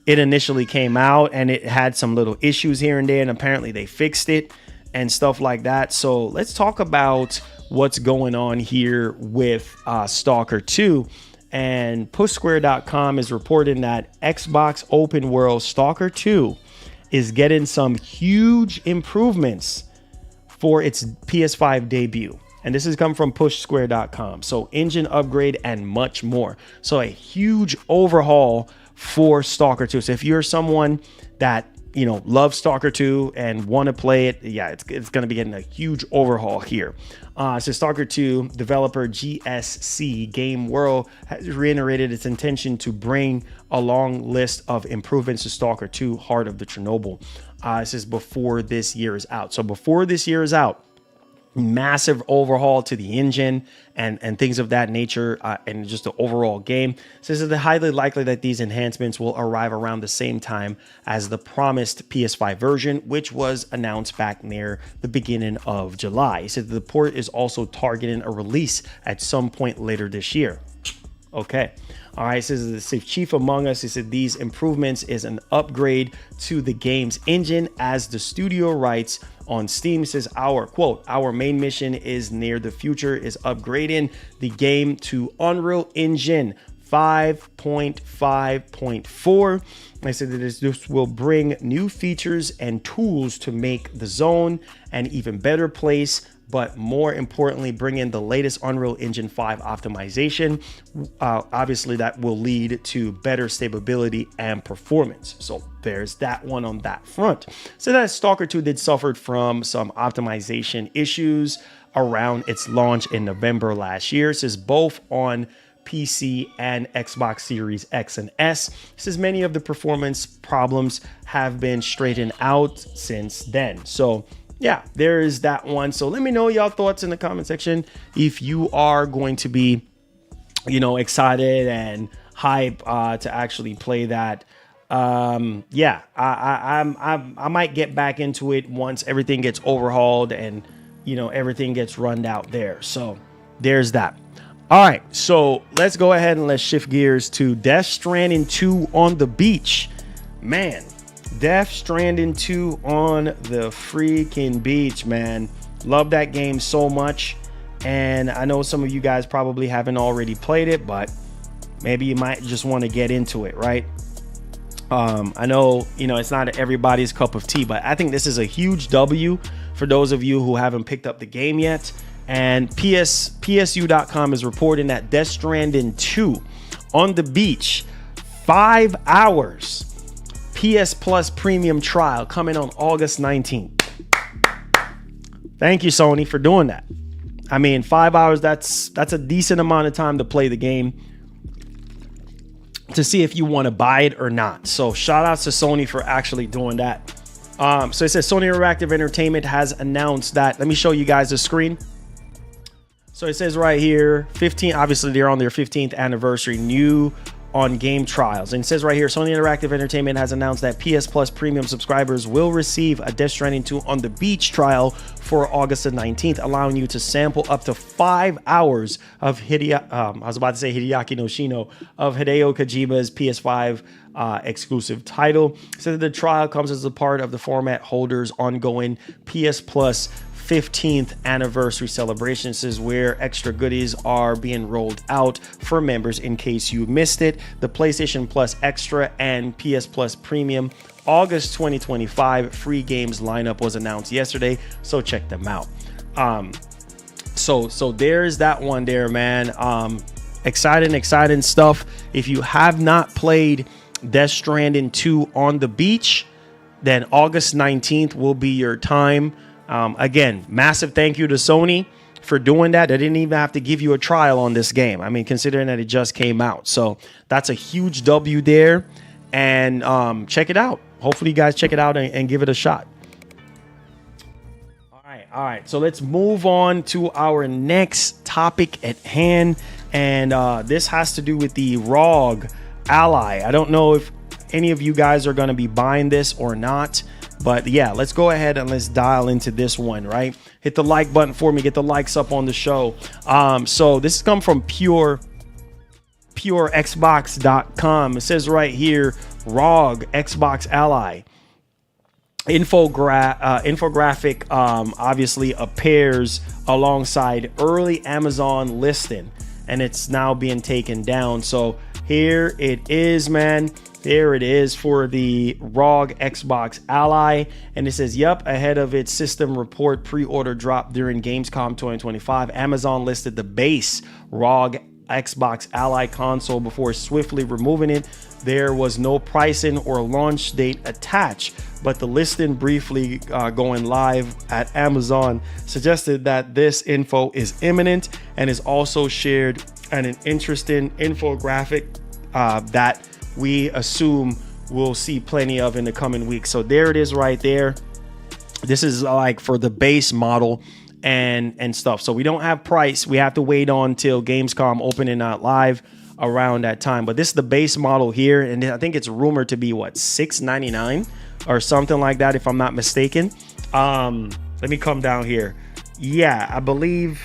S3: it initially came out, and it had some little issues here and there, and apparently they fixed it and stuff like that. So let's talk about what's going on here with Stalker 2. And PushSquare.com is reporting that Xbox Open World Stalker 2 is getting some huge improvements for its PS5 debut. And this has come from PushSquare.com. So engine upgrade and much more. So a huge overhaul for Stalker 2. So if you're someone that, you know, loves Stalker 2 and want to play it, yeah, it's going to be getting a huge overhaul here. So Stalker 2 developer GSC Game World has reiterated its intention to bring a long list of improvements to Stalker 2 Heart of the Chernobyl. This is before this year is out. So before this year is out, massive overhaul to the engine and things of that nature, and just the overall game. Says it's highly likely that these enhancements will arrive around the same time as the promised PS5 version, which was announced back near the beginning of July. He said the port is also targeting a release at some point later this year. Okay. All right. Says the chief among us. He said these improvements is an upgrade to the game's engine, as the studio writes on Steam. Says our quote, our main mission is near the future is upgrading the game to Unreal Engine 5.5.4. I said that this will bring new features and tools to make the zone an even better place, but more importantly, bring in the latest Unreal Engine 5 optimization. Obviously, that will lead to better stability and performance. So there's that one on that front. So that Stalker 2 did suffer from some optimization issues around its launch in November last year. It says both on PC and Xbox Series X and S. It says many of the performance problems have been straightened out since then. So yeah, there is that one. So let me know y'all thoughts in the comment section if you are going to be, you know, excited and hype to actually play that. Yeah, I might get back into it once everything gets overhauled and, you know, everything gets run out there. So there's that. All right, so let's go ahead and let's shift gears to Death Stranding 2 on the beach. Man, Death Stranding 2 on the freaking beach, man. Love that game so much. And I know some of you guys probably haven't already played it, but maybe you might just want to get into it, right? I know, you know, it's not everybody's cup of tea, but I think this is a huge W for those of you who haven't picked up the game yet. And PSU.com is reporting that Death Stranding 2 on the beach, 5 hours PS Plus premium trial coming on August 19th. Thank you, Sony, for doing that. I mean, 5 hours, that's a decent amount of time to play the game, to see if you want to buy it or not. So shout outs to Sony for actually doing that. So it says Sony Interactive Entertainment has announced that. Let me show you guys the screen. So it says right here, 15, obviously they're on their 15th anniversary, new on game trials. And it says right here, Sony Interactive Entertainment has announced that PS Plus premium subscribers will receive a Death Stranding 2 on the beach trial for August the 19th, allowing you to sample up to 5 hours of Hideo Kojima's PS5 exclusive title. So the trial comes as a part of the format holder's ongoing PS Plus 15th anniversary celebrations, is where extra goodies are being rolled out for members in case you missed it. The PlayStation Plus Extra and PS Plus Premium August 2025 free games lineup was announced yesterday, so check them out. So there's that one there, man. Exciting stuff. If you have not played Death Stranding 2 on the beach, then August 19th will be your time. Again, massive thank you to Sony for doing that. They didn't even have to give you a trial on this game. I mean, considering that it just came out. So that's a huge W there. And check it out. Hopefully you guys check it out and give it a shot. All right. So let's move on to our next topic at hand. And this has to do with the ROG Ally. I don't know if any of you guys are going to be buying this or not. But yeah, let's go ahead and let's dial into this one, right? Hit the like button for me, get the likes up on the show. So this has come from purexbox.com. It says right here, ROG Xbox Ally. Infographic obviously appears alongside early Amazon listing, and it's now being taken down. So here it is, man. There it is for the ROG Xbox Ally. And it says, yep, ahead of its system report pre-order drop during Gamescom 2025, Amazon listed the base ROG Xbox Ally console before swiftly removing it. There was no pricing or launch date attached, but the listing briefly going live at Amazon suggested that this info is imminent, and is also shared an interesting infographic that we assume we'll see plenty of in the coming weeks. So there it is right there. This is like for the base model and stuff. So we don't have price. We have to wait on till Gamescom opening not live around that time. But this is the base model here, and I think it's rumored to be what, $699 or something like that, if I'm not mistaken. Let me come down here. Yeah, I believe.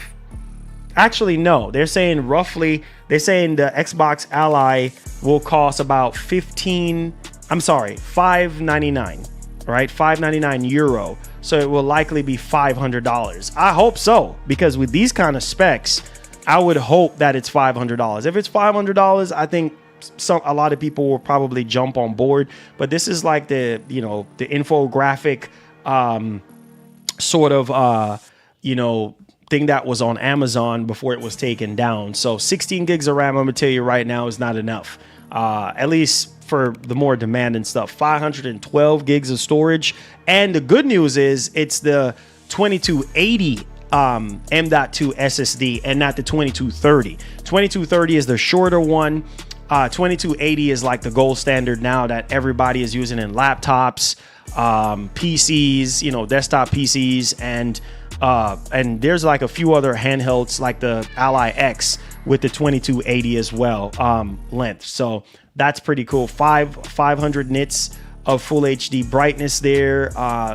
S3: Actually, no. They're saying the Xbox Ally will cost about $599, right? €599. So it will likely be $500. I hope so, because with these kind of specs, I would hope that it's $500. If it's $500, I think a lot of people will probably jump on board. But this is like the infographic sort of thing that was on Amazon before it was taken down. So 16 gigs of RAM, I'm gonna tell you right now, is not enough. At least for the more demanding stuff. 512 gigs of storage. And the good news is it's the 2280 M.2 SSD and not the 2230. 2230 is the shorter one. 2280 is like the gold standard now that everybody is using in laptops, PCs, desktop PCs, and there's like a few other handhelds like the Ally X, with the 2280 as well, length. So that's pretty cool. 500 nits of full HD brightness there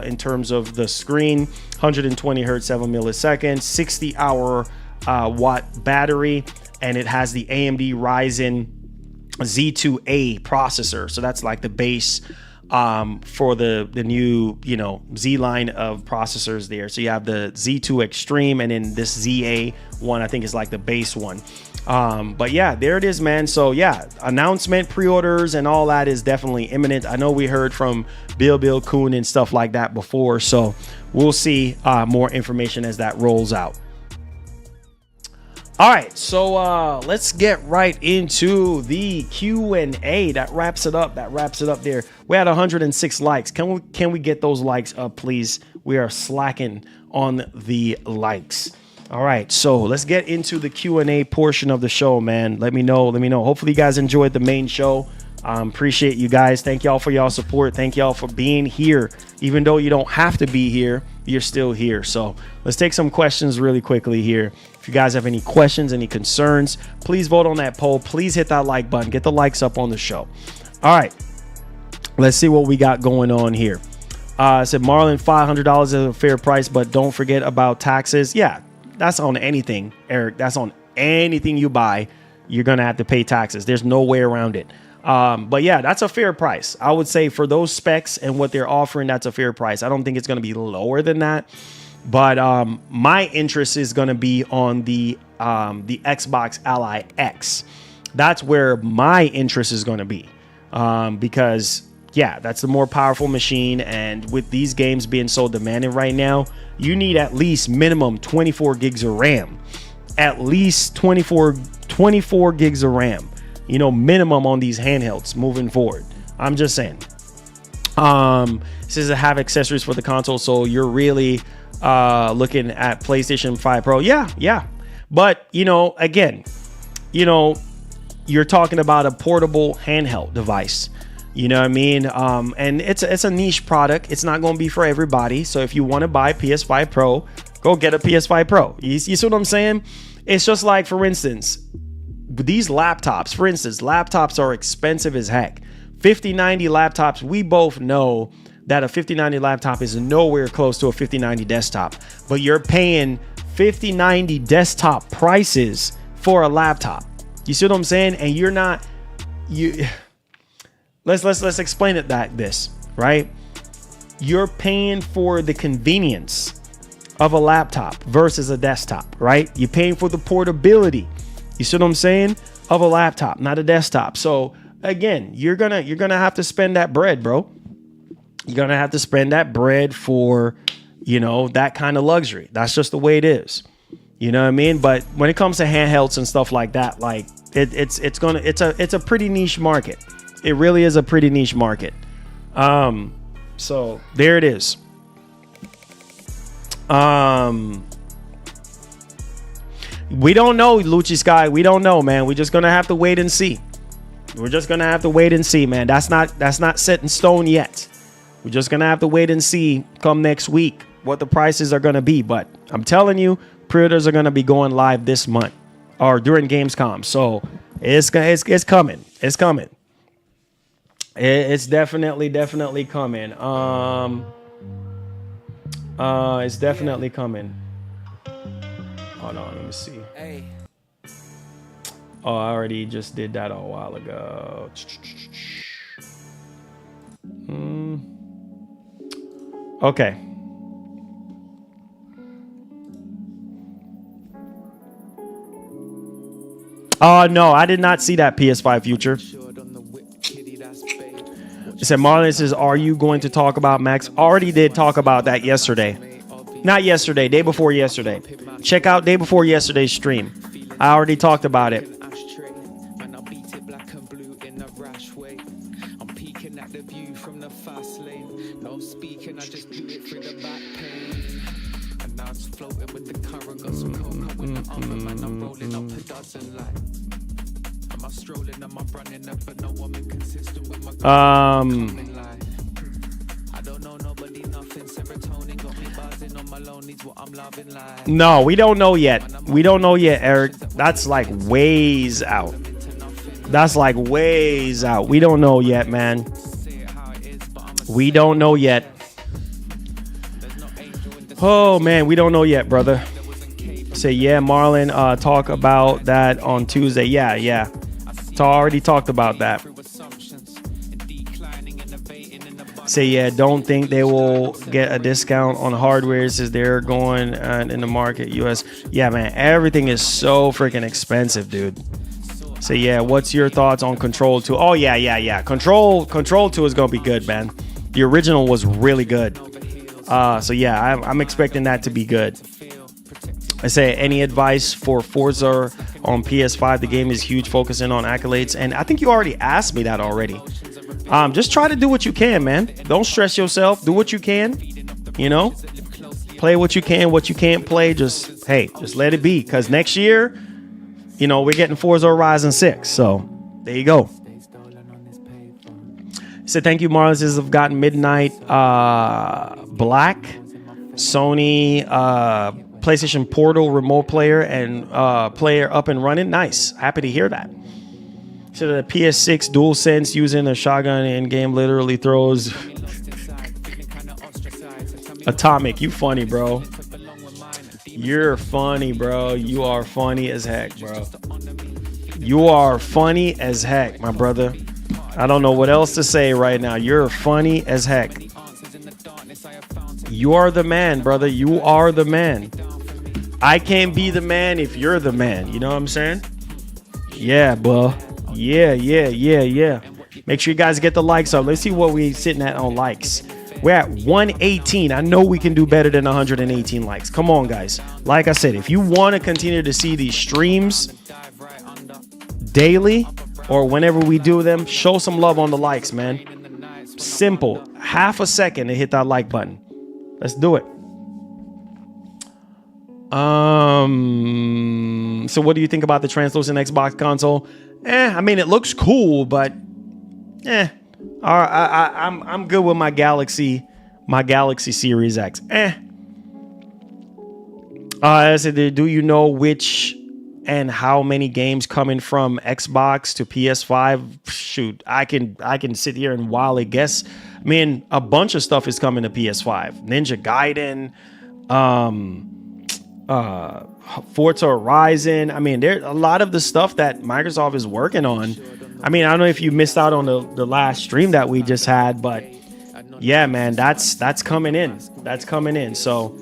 S3: in terms of the screen, 120 hertz, 7 milliseconds, 60 hour watt battery, and it has the AMD Ryzen Z2A processor. So that's like the base for the new, you know, Z line of processors there. So you have the Z2 Extreme, and then this ZA one I think is like the base one. But yeah, there it is, man. So yeah, announcement, pre-orders and all that is definitely imminent. I know we heard from Bill Kuhn and stuff like that before, so we'll see more information as that rolls out. All right, so let's get right into the Q&A. That wraps it up there. We had 106 likes. Can we get those likes up, please? We are slacking on the likes. All right, so let's get into the Q&A portion of the show, man. Let me know. Hopefully you guys enjoyed the main show. Appreciate you guys. Thank y'all for y'all support. Thank y'all for being here. Even though you don't have to be here, you're still here. So let's take some questions really quickly here. If you guys have any questions, any concerns, please vote on that poll. Please hit that like button. Get the likes up on the show. All right, let's see what we got going on here. I said, Marlon, $500 is a fair price, but don't forget about taxes. Yeah, that's on anything, Eric. That's on anything you buy. You're going to have to pay taxes. There's no way around it. But yeah, that's a fair price. I would say for those specs and what they're offering, that's a fair price. I don't think it's going to be lower than that. But my interest is going to be on the Xbox Ally X. That's where my interest is going to be. Because yeah, that's the more powerful machine. And with these games being so demanding right now, you need at least minimum 24 gigs of RAM. At least 24 gigs of RAM. You know, minimum on these handhelds moving forward. I'm just saying. It says to have accessories for the console, so you're really looking at PlayStation 5 Pro. Yeah. But, you know, again, you know, you're talking about a portable handheld device. You know what I mean? And it's a niche product. It's not going to be for everybody. So if you want to buy PS5 Pro, go get a PS5 Pro. You see what I'm saying? It's just like, for instance, these laptops. For instance, laptops are expensive as heck. 5090 laptops, we both know that a 5090 laptop is nowhere close to a 5090 desktop. But you're paying 5090 desktop prices for a laptop. You see what I'm saying? And you're not... Let's explain it like this, right? You're paying for the convenience of a laptop versus a desktop, right? You're paying for the portability, you see what I'm saying, of a laptop, not a desktop. So again, you're gonna have to spend that bread, bro. You're gonna have to spend that bread for, you know, that kind of luxury. That's just the way it is. You know what I mean? But when it comes to handhelds and stuff like that, like it's a pretty niche market. It really is a pretty niche market. So there it is. We don't know, Lucci Sky. We don't know, man. We're just gonna have to wait and see. We're just gonna have to wait and see, man. That's not set in stone yet. We're just gonna have to wait and see come next week what the prices are gonna be. But I'm telling you, pre-orders are gonna be going live this month or during Gamescom. So it's coming. It's coming. It's definitely coming. It's definitely coming. Hold on, let me see. Oh, I already just did that a while ago. Okay. Oh, no, I did not see that PS5 Future. It said, Marlon says, are you going to talk about Max? Already did talk about that yesterday. Not yesterday, day before yesterday. Check out day before yesterday's stream. I already talked about it. No, we don't know yet. We don't know yet, Eric. That's like ways out. That's like ways out. We don't know yet, man. We don't know yet. Oh, man, we don't know yet, brother. Say, yeah, Marlon, talk about that on Tuesday. Yeah. Already talked about that. Say, yeah, don't think they will get a discount on hardware since they're going in the market, US. Yeah, man, everything is so freaking expensive, dude. Say, yeah, what's your thoughts on Control 2? Oh, yeah. Control 2 is going to be good, man. The original was really good. So, yeah, I'm expecting that to be good. I say, any advice for Forza on PS5? The game is huge, focusing on accolades. And I think you already asked me that already. Just try to do what you can, man. Don't stress yourself. Do what you can. You know, play what you can. What you can't play, just let it be. Because next year, you know, we're getting Forza Horizon 6. So there you go. So thank you, Marlon. Says I've gotten Midnight Black, Sony, PlayStation Portal remote player and player up and running. Nice. Happy to hear that. So the PS6 DualSense using a shotgun in game literally throws Atomic. You funny, bro. You're funny, bro. You are funny as heck, bro. You are funny as heck, my brother. I don't know what else to say right now. You're funny as heck. You are the man, brother. You are the man. I can't be the man if you're the man. You know what I'm saying? Yeah, bro. Yeah. Make sure you guys get the likes up. Let's see what we sitting at on likes. We're at 118. I know we can do better than 118 likes. Come on, guys. Like I said, if you want to continue to see these streams daily or whenever we do them, show some love on the likes, man. Simple. Half a second to hit that like button. Let's do it. So what do you think about the translucent Xbox console? I mean, it looks cool, but I'm good with my Galaxy Series X. I said, do you know which and how many games coming from Xbox to PS5? Shoot, I can sit here and wildly guess. I mean, a bunch of stuff is coming to PS5. Ninja Gaiden, Forza Horizon. I mean, there's a lot of the stuff that Microsoft is working on. I mean, I don't know if you missed out on the last stream that we just had, but yeah, man, that's coming in. That's coming in. So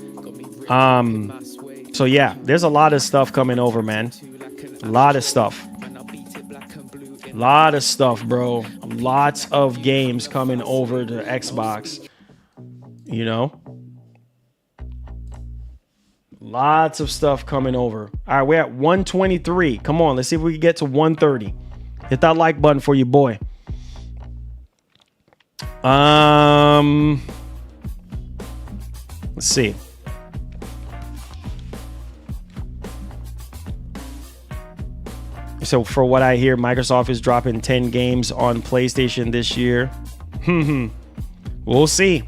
S3: yeah, there's a lot of stuff coming over, man. A lot of stuff, bro. Lots of games coming over to Xbox. You know. Lots of stuff coming over. All right, we're at 123. Come on, let's see if we can get to 130. Hit that like button for your boy. Let's see. So for what I hear, Microsoft is dropping 10 games on PlayStation this year. We'll see.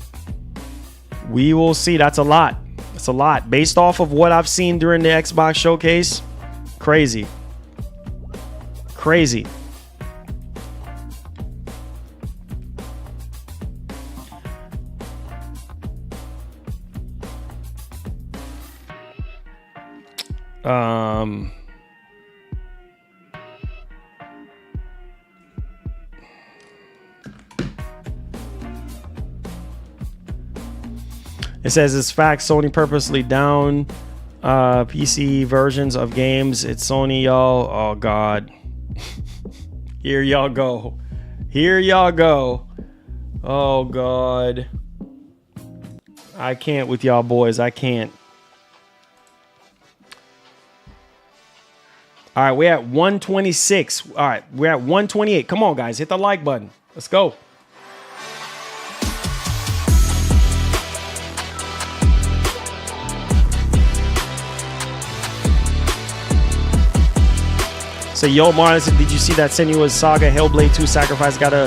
S3: We will see. That's a lot. It's a lot based off of what I've seen during the Xbox showcase. Crazy. It says it's fact. Sony purposely down PC versions of games. It's Sony, y'all. Oh God. Here y'all go. Oh God. I can't with y'all boys. I can't. All right, we're at 126. All right, we're at 128. Come on, guys. Hit the like button. Let's go. So, yo, Marlon, did you see that Senua's Saga Hellblade 2 Sacrifice got a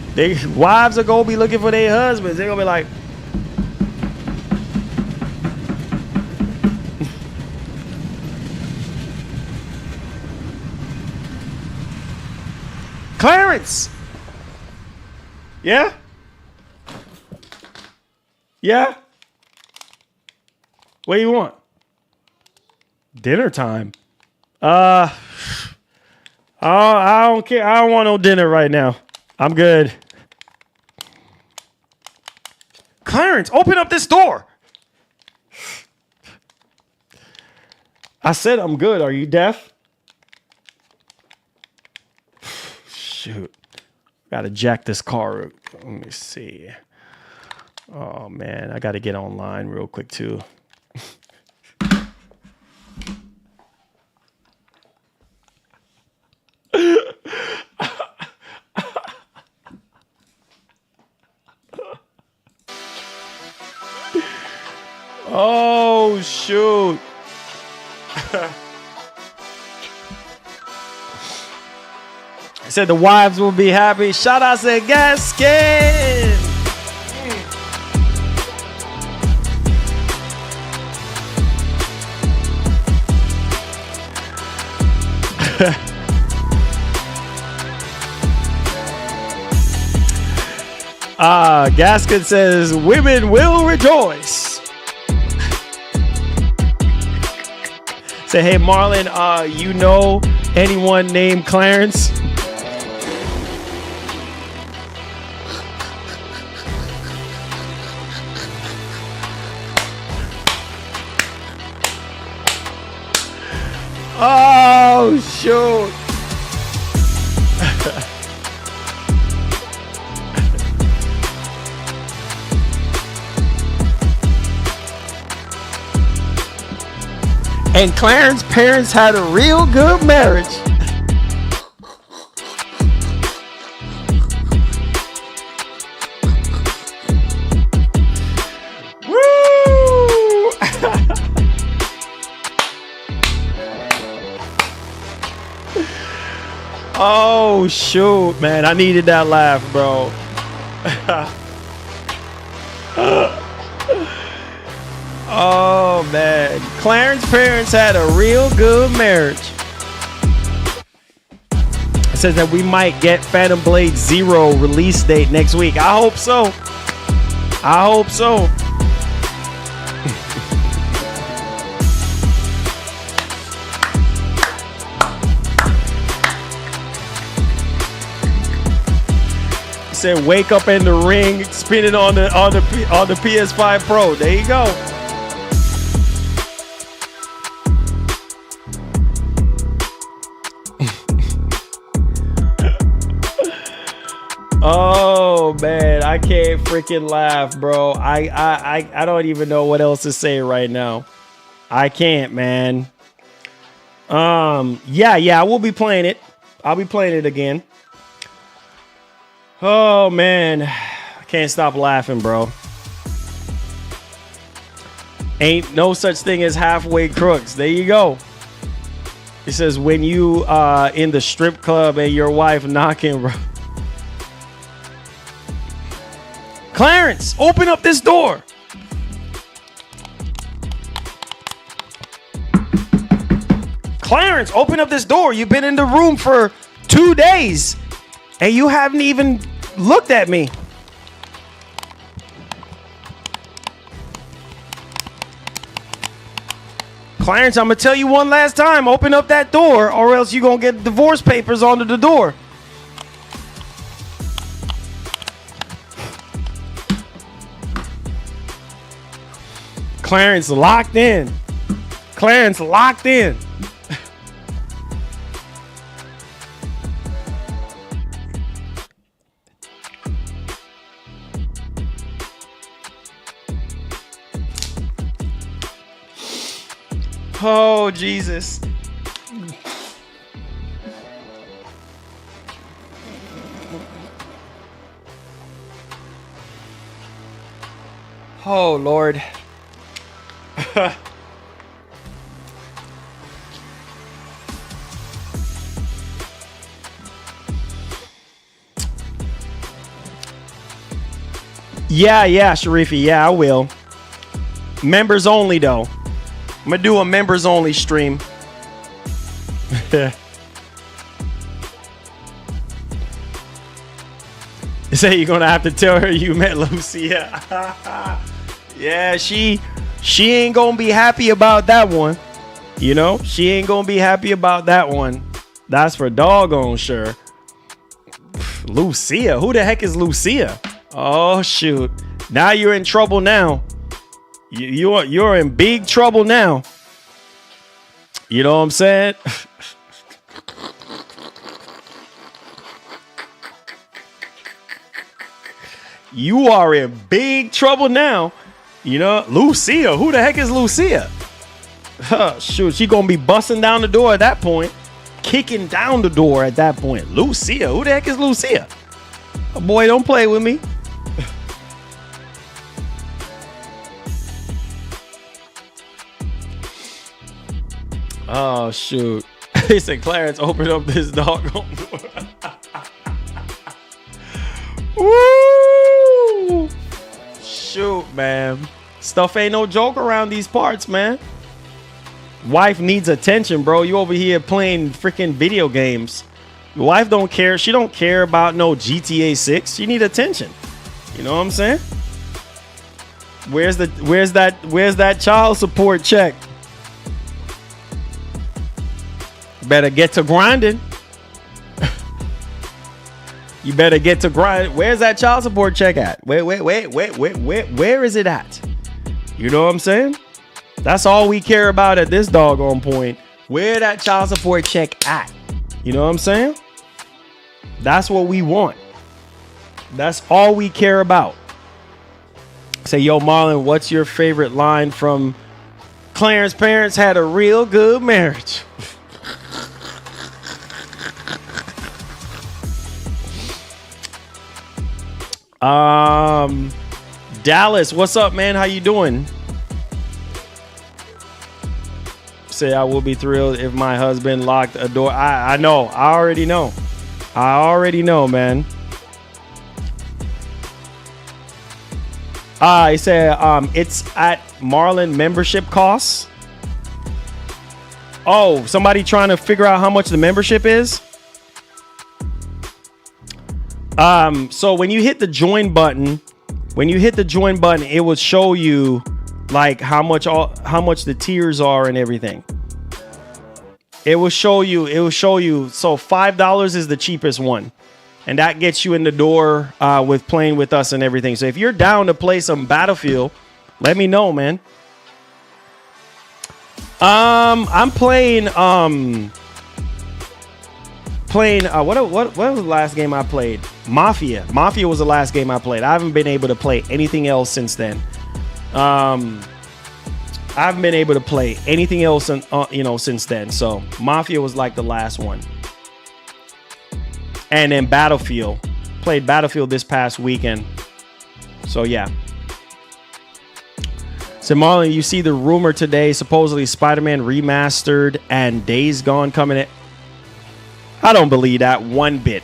S3: They wives are gonna be looking for their husbands. They're gonna be like, Clarence. Yeah? Yeah? What do you want? Dinner time. I don't care. I don't want no dinner right now. I'm good. Clarence, open up this door. I said I'm good. Are you deaf? Shoot. Gotta jack this car. Let me see. Oh man, I gotta get online real quick too. Oh shoot. I said the wives will be happy. Shout out to Gaskin. Gaskin says women will rejoice. Say, hey Marlon, you know anyone named Clarence? Oh shoot. And Clarence's parents had a real good marriage. Woo! Oh shoot, man. I needed that laugh, bro. Oh man, Clarence's parents had a real good marriage. It says that we might get Phantom Blade 0 release date next week. I hope so. I hope so. It said wake up in the ring, spin it on the PS5 Pro. There you go. Oh man, I can't freaking laugh, bro. I don't even know what else to say right now. I can't, man. Yeah, I will be playing it. I'll be playing it again. Oh man, I can't stop laughing, bro. Ain't no such thing as halfway crooks. There you go. It says when you in the strip club and your wife knocking, bro. Clarence, open up this door. Clarence, open up this door. You've been in the room for 2 days and you haven't even looked at me. Clarence, I'm gonna tell you one last time. Open up that door or else you're gonna get divorce papers under the door. Clarence locked in. Clarence locked in. Oh, Jesus. Oh, Lord. Yeah, Sharifi. Yeah, I will. Members only, though. I'm going to do a members only stream. You say you're going to have to tell her you met Lucia. Yeah, she ain't going to be happy about that one. You know, she ain't going to be happy about that one. That's for doggone sure. Lucia? Who the heck is Lucia? Oh, shoot. Now you're in trouble now. You're in big trouble now. You know what I'm saying? You are in big trouble now. You know, Lucia. Who the heck is Lucia? Shoot, she gonna be busting down the door at that point. Kicking down the door at that point. Lucia. Who the heck is Lucia? Oh, boy, don't play with me. Oh, shoot. He said, Clarence, open up this doggone door. Woo! Shoot, man. Stuff ain't no joke around these parts, man. Wife needs attention, bro. You over here playing freaking video games. Your wife don't care. She don't care about no GTA 6. She need attention. You know what I'm saying? Where's that child support check? Better get to grinding. You better get to grind. Where's that child support check at? Where is it at? You know what I'm saying? That's all we care about at this doggone point. Where that child support check at? You know what I'm saying? That's what we want. That's all we care about. Say, yo, Marlon, what's your favorite line from Clarence Parents Had a Real Good Marriage? Dallas, what's up, man? How you doing? Say, I will be thrilled if my husband locked a door. I know. I already know, man. He said, it's at Marlin membership costs. Oh, somebody trying to figure out how much the membership is? So when you hit the join button, it will show you like how much the tiers are and everything. It will show you. So $5 is the cheapest one, and that gets you in the door with playing with us and everything. So if you're down to play some Battlefield, let me know, man. I'm playing what was the last game I played? Mafia was the last game I played. I haven't been able to play anything else since then. Since then. So Mafia was like the last one. And then Battlefield. Played Battlefield this past weekend. So yeah. So Marlon, you see the rumor today, supposedly Spider-Man Remastered and Days Gone coming in. I don't believe that one bit.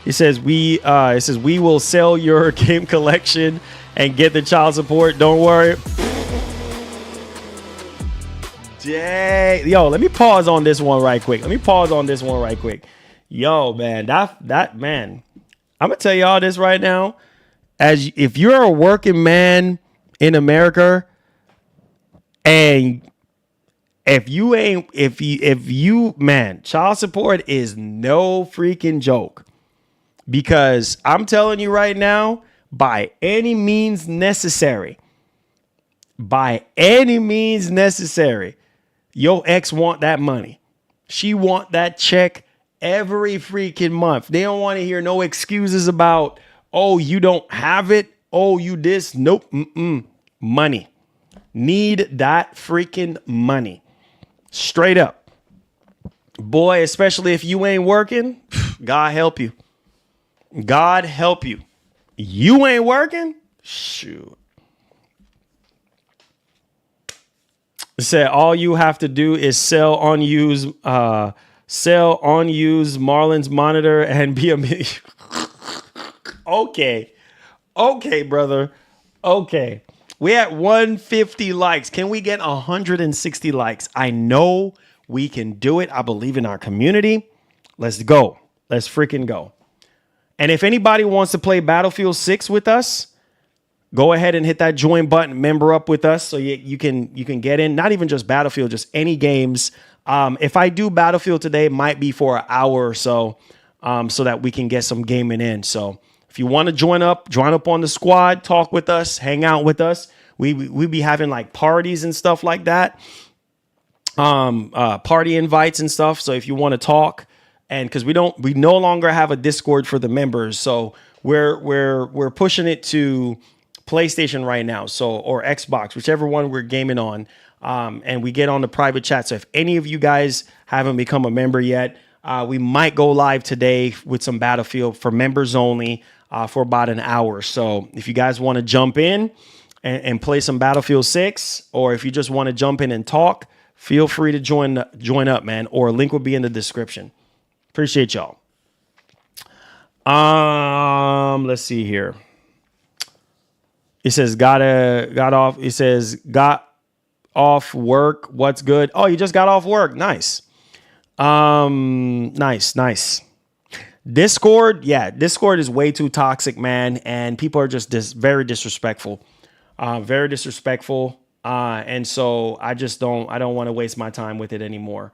S3: It says we will sell your game collection and get the child support. Don't worry. Dang. Yo, let me pause on this one right quick. Yo, man, that man. I'm gonna tell y'all this right now. As if you're a working man in America, and if you man, child support is no freaking joke. Because I'm telling you right now, by any means necessary, your ex want that money. She want that check every freaking month. They don't want to hear no excuses about, oh, you don't have it. Oh, you this. Nope. Money. Need that freaking money. Straight up. Boy, especially if you ain't working, God help you. God help you. You ain't working? Shoot. It said all you have to do is sell unused Marlon's monitor and be a Okay, brother. Okay. We at 150 likes. Can we get 160 likes? I know we can do it. I believe in our community. Let's go. Let's freaking go. And if anybody wants to play Battlefield 6 with us, go ahead and hit that join button, member up with us so you can get in. Not even just Battlefield, just any games. If I do Battlefield today, it might be for an hour or so, so that we can get some gaming in. So if you want to join up on the squad, talk with us, hang out with us. We be having like parties and stuff like that. Party invites and stuff. So if you want to talk, and because we no longer have a Discord for the members, so we're pushing it to PlayStation right now, so or Xbox, whichever one we're gaming on. And we get on the private chat. So if any of you guys haven't become a member yet, we might go live today with some Battlefield for members only for about an hour. So if you guys want to jump in and play some Battlefield 6, or if you just want to jump in and talk, feel free to join up, man. Or a link will be in the description. Appreciate y'all. Let's see here. It says got off. It says got off work. What's good? Oh, you just got off work. Nice. Nice. Discord. Yeah, Discord is way too toxic, man. And people are just very disrespectful. Very disrespectful. And so I don't want to waste my time with it anymore.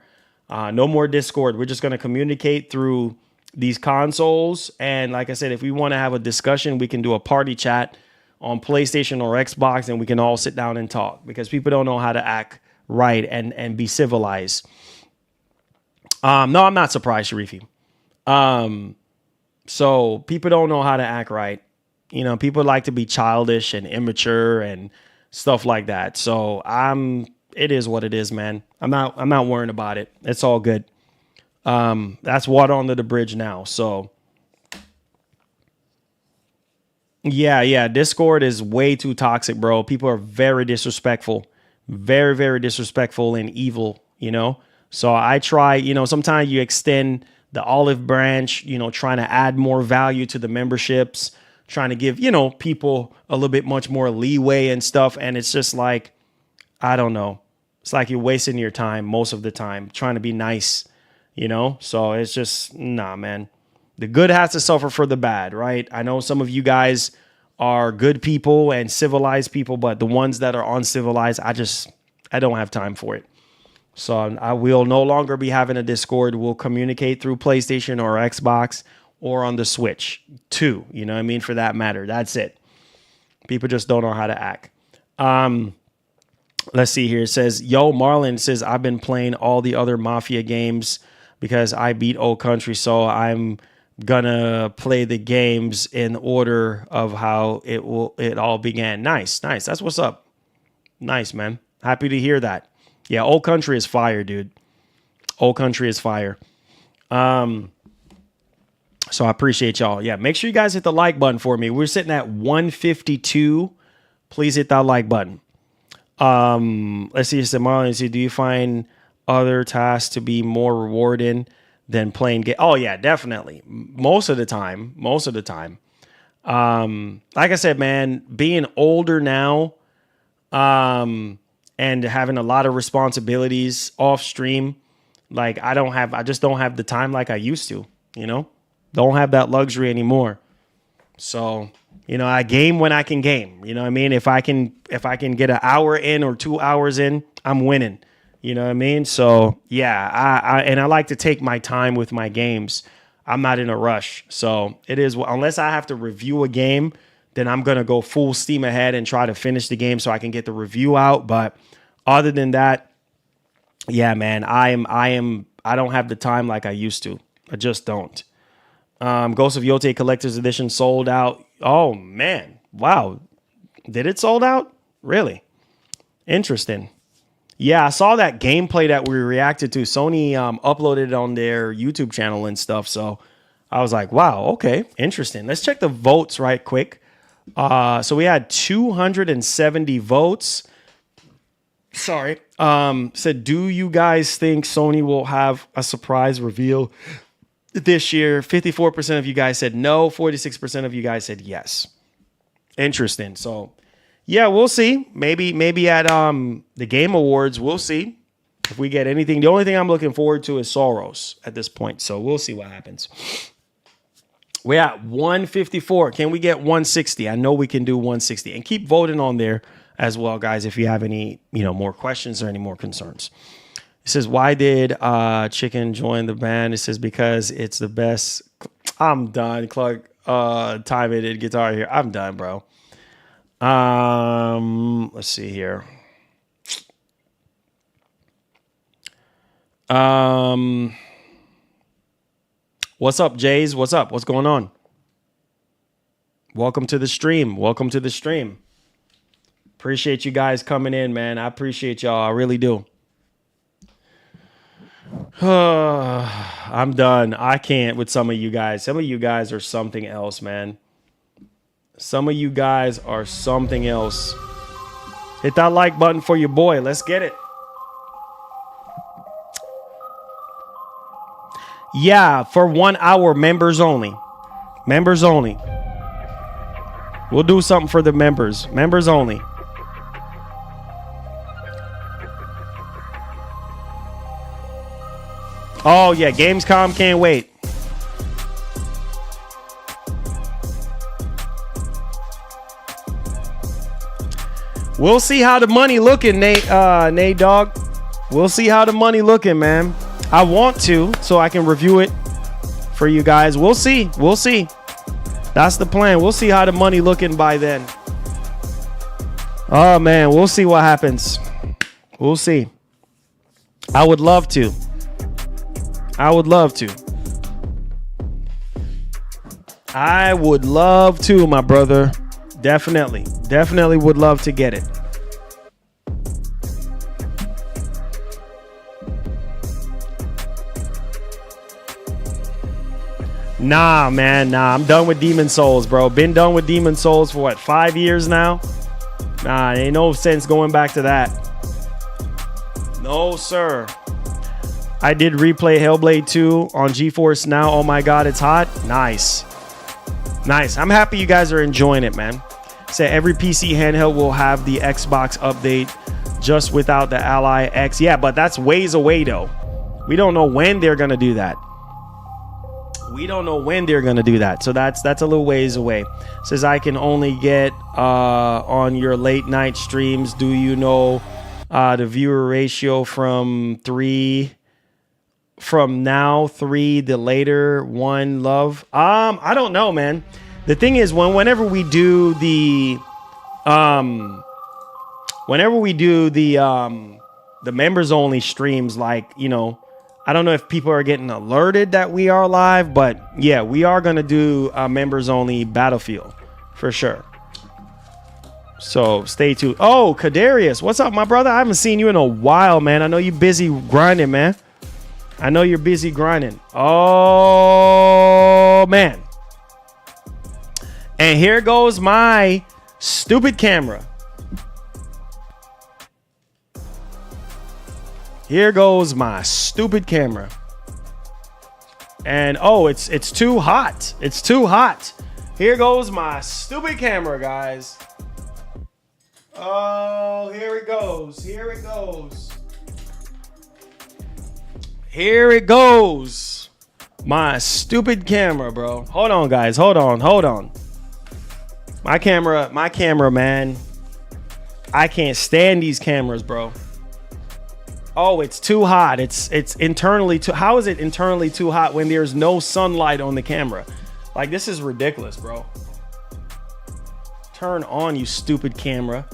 S3: No more Discord. We're just going to communicate through these consoles. And like I said, if we want to have a discussion, we can do a party chat on PlayStation or Xbox, and we can all sit down and talk, because people don't know how to act right and be civilized. No, I'm not surprised, Sharifi. So people don't know how to act right. You know, people like to be childish and immature and stuff like that. So it is what it is, man. I'm not worrying about it. It's all good. That's water under the bridge now. So yeah. Discord is way too toxic, bro. People are very disrespectful, very, very disrespectful and evil, you know? So I try, sometimes you extend the olive branch, trying to add more value to the memberships, trying to give, people a little bit much more leeway and stuff. And it's just like, I don't know. It's like you're wasting your time most of the time trying to be nice, So it's just, nah, man. The good has to suffer for the bad, right? I know some of you guys are good people and civilized people, but the ones that are uncivilized, I don't have time for it. So I will no longer be having a Discord. We'll communicate through PlayStation or Xbox or on the Switch too. You know what I mean? For that matter, that's it. People just don't know how to act. Let's see here. It says, yo, Marlon says, I've been playing all the other Mafia games because I beat Old Country. So I'm gonna play the games in order of how it all began. Nice. That's what's up. Nice, man. Happy to hear that. Yeah, Old Country is fire, dude. Old Country is fire. So I appreciate y'all. Yeah, make sure you guys hit the like button for me. We're sitting at 152. Please hit that like button. Let's see. Marlon, do you find other tasks to be more rewarding than playing game? Oh yeah, definitely. Most of the time. Like I said, man, being older now, and having a lot of responsibilities off stream, like I just don't have the time like I used to, don't have that luxury anymore. So, I game when I can game, what I mean? If I can get an hour in or 2 hours in, I'm winning, what I mean? So yeah, I like to take my time with my games. I'm not in a rush. So it is, unless I have to review a game, then I'm going to go full steam ahead and try to finish the game so I can get the review out. But other than that, yeah, man, I don't have the time like I used to. I just don't. Ghost of Yote Collector's Edition sold out. Oh man. Wow. Did it sold out? Really? Interesting. Yeah, I saw that gameplay that we reacted to. Sony uploaded it on their YouTube channel and stuff. So I was like, wow, okay, interesting. Let's check the votes right quick. So we had 270 votes. Sorry. Said, do you guys think Sony will have a surprise reveal this year? 54% of you guys said no. 46% of you guys said yes. Interesting. So Yeah, we'll see. Maybe at the Game Awards, we'll see if we get anything. The only thing I'm looking forward to is Soros at this point. So we'll see what happens. We're at 154. Can we get 160? I know we can do 160. And keep voting on there as well, guys, if you have any, more questions or any more concerns. It says, why did Chicken join the band? It says, because it's the best. I'm done, Clark. Time it in guitar here. I'm done, bro. Let's see here. What's up, Jays? What's up? What's going on? Welcome to the stream. Welcome to the stream. Appreciate you guys coming in, man. I appreciate y'all. I really do. I'm done. I can't with some of you guys. Some of you guys are something else, man. Some of you guys are something else. Hit that like button for your boy. Let's get it. Yeah, for 1 hour, members only. Members only. We'll do something for the members. Members only. Oh, yeah, Gamescom can't wait. We'll see how the money looking, Nate Dog. We'll see how the money looking, man. I want to, so I can review it for you guys. We'll see. We'll see. That's the plan. We'll see how the money looking by then. Oh, man. We'll see what happens. We'll see. I would love to. I would love to. I would love to, my brother. Definitely. Definitely would love to get it. Nah, man. Nah, I'm done with Demon Souls, bro. Been done with Demon Souls for what, 5 years now? Nah, ain't no sense going back to that. No, sir. I did replay Hellblade 2 on GeForce Now. Oh my God, it's hot. Nice. Nice. I'm happy you guys are enjoying it, man. Say every PC handheld will have the Xbox update just without the Ally X. Yeah, but that's ways away though. We don't know when they're going to do that. We don't know when they're going to do that. So that's a little ways away. Says I can only get on your late night streams. Do you know the viewer ratio from 3 the later one love? I don't know, man. The thing is whenever we do the members only streams, like, I don't know if people are getting alerted that we are live, but yeah, we are going to do a members only Battlefield for sure. So stay tuned. Oh, Kadarius, what's up, my brother? I haven't seen you in a while, man. I know you're busy grinding, man. I know you're busy grinding. Oh, man. And here goes my stupid camera. Here goes my stupid camera. And oh, it's too hot. It's too hot. Here goes my stupid camera, guys. Oh, here it goes. Here it goes. Here it goes. My stupid camera, bro. Hold on, guys. Hold on. My camera, man. I can't stand these cameras, bro. Oh, it's too hot. It's internally too. How is it internally too hot when there's no sunlight on the camera? Like, this is ridiculous, bro. Turn on, you stupid camera.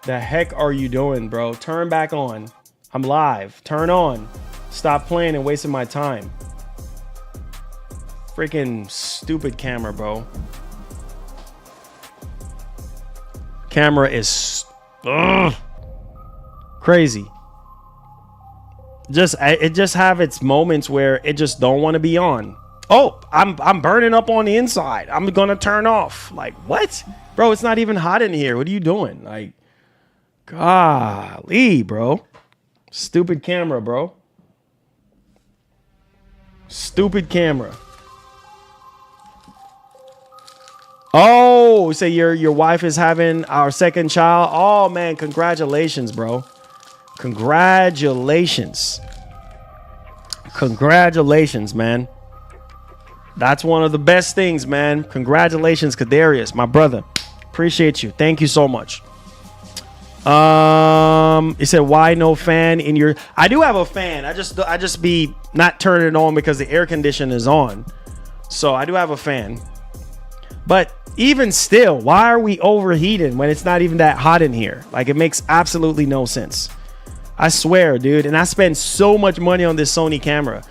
S3: The heck are you doing, bro? Turn back on. I'm live. Turn on. Stop playing and wasting my time. Freaking stupid camera, bro. Camera is crazy. It just have its moments where it just don't want to be on. Oh, I'm burning up on the inside. I'm gonna turn off. Like, what? Bro, it's not even hot in here. What are you doing? Like, golly, bro. Stupid camera, bro. Stupid camera. Oh, Oh, say your wife is having our second child. Oh man, congratulations, bro. Congratulations. Congratulations, man. That's one of the best things, man. Congratulations, Kadarius, my brother. Appreciate you. Thank you so much. He said, why no fan in your... I do have a fan. I just be not turning it on because the air conditioner is on. So I do have a fan. But even still, why are we overheating when it's not even that hot in here? Like, it makes absolutely no sense. I swear, dude. And I spend so much money on this Sony camera.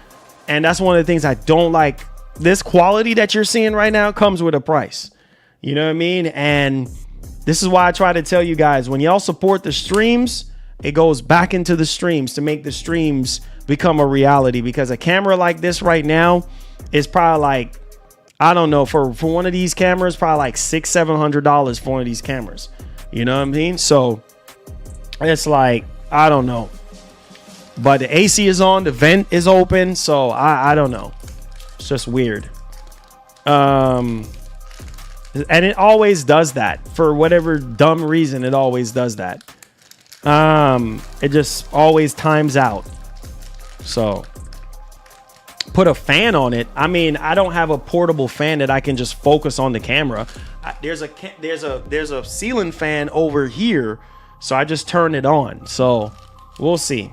S3: And that's one of the things I don't like. This quality that you're seeing right now comes with a price. You know what I mean? And this is why I try to tell you guys, when y'all support the streams, it goes back into the streams to make the streams become a reality. Because a camera like this right now is probably like, I don't know, for one of these cameras, probably like $600-700 for one of these cameras. You know what I mean? So it's like, I don't know. But the AC is on, the vent is open, so I don't know. It's just weird. And it always does that. For whatever dumb reason, it always does that. It just always times out. So put a fan on it. I mean, I don't have a portable fan that I can just focus on the camera. There's a ceiling fan over here, so I just turn it on. So we'll see.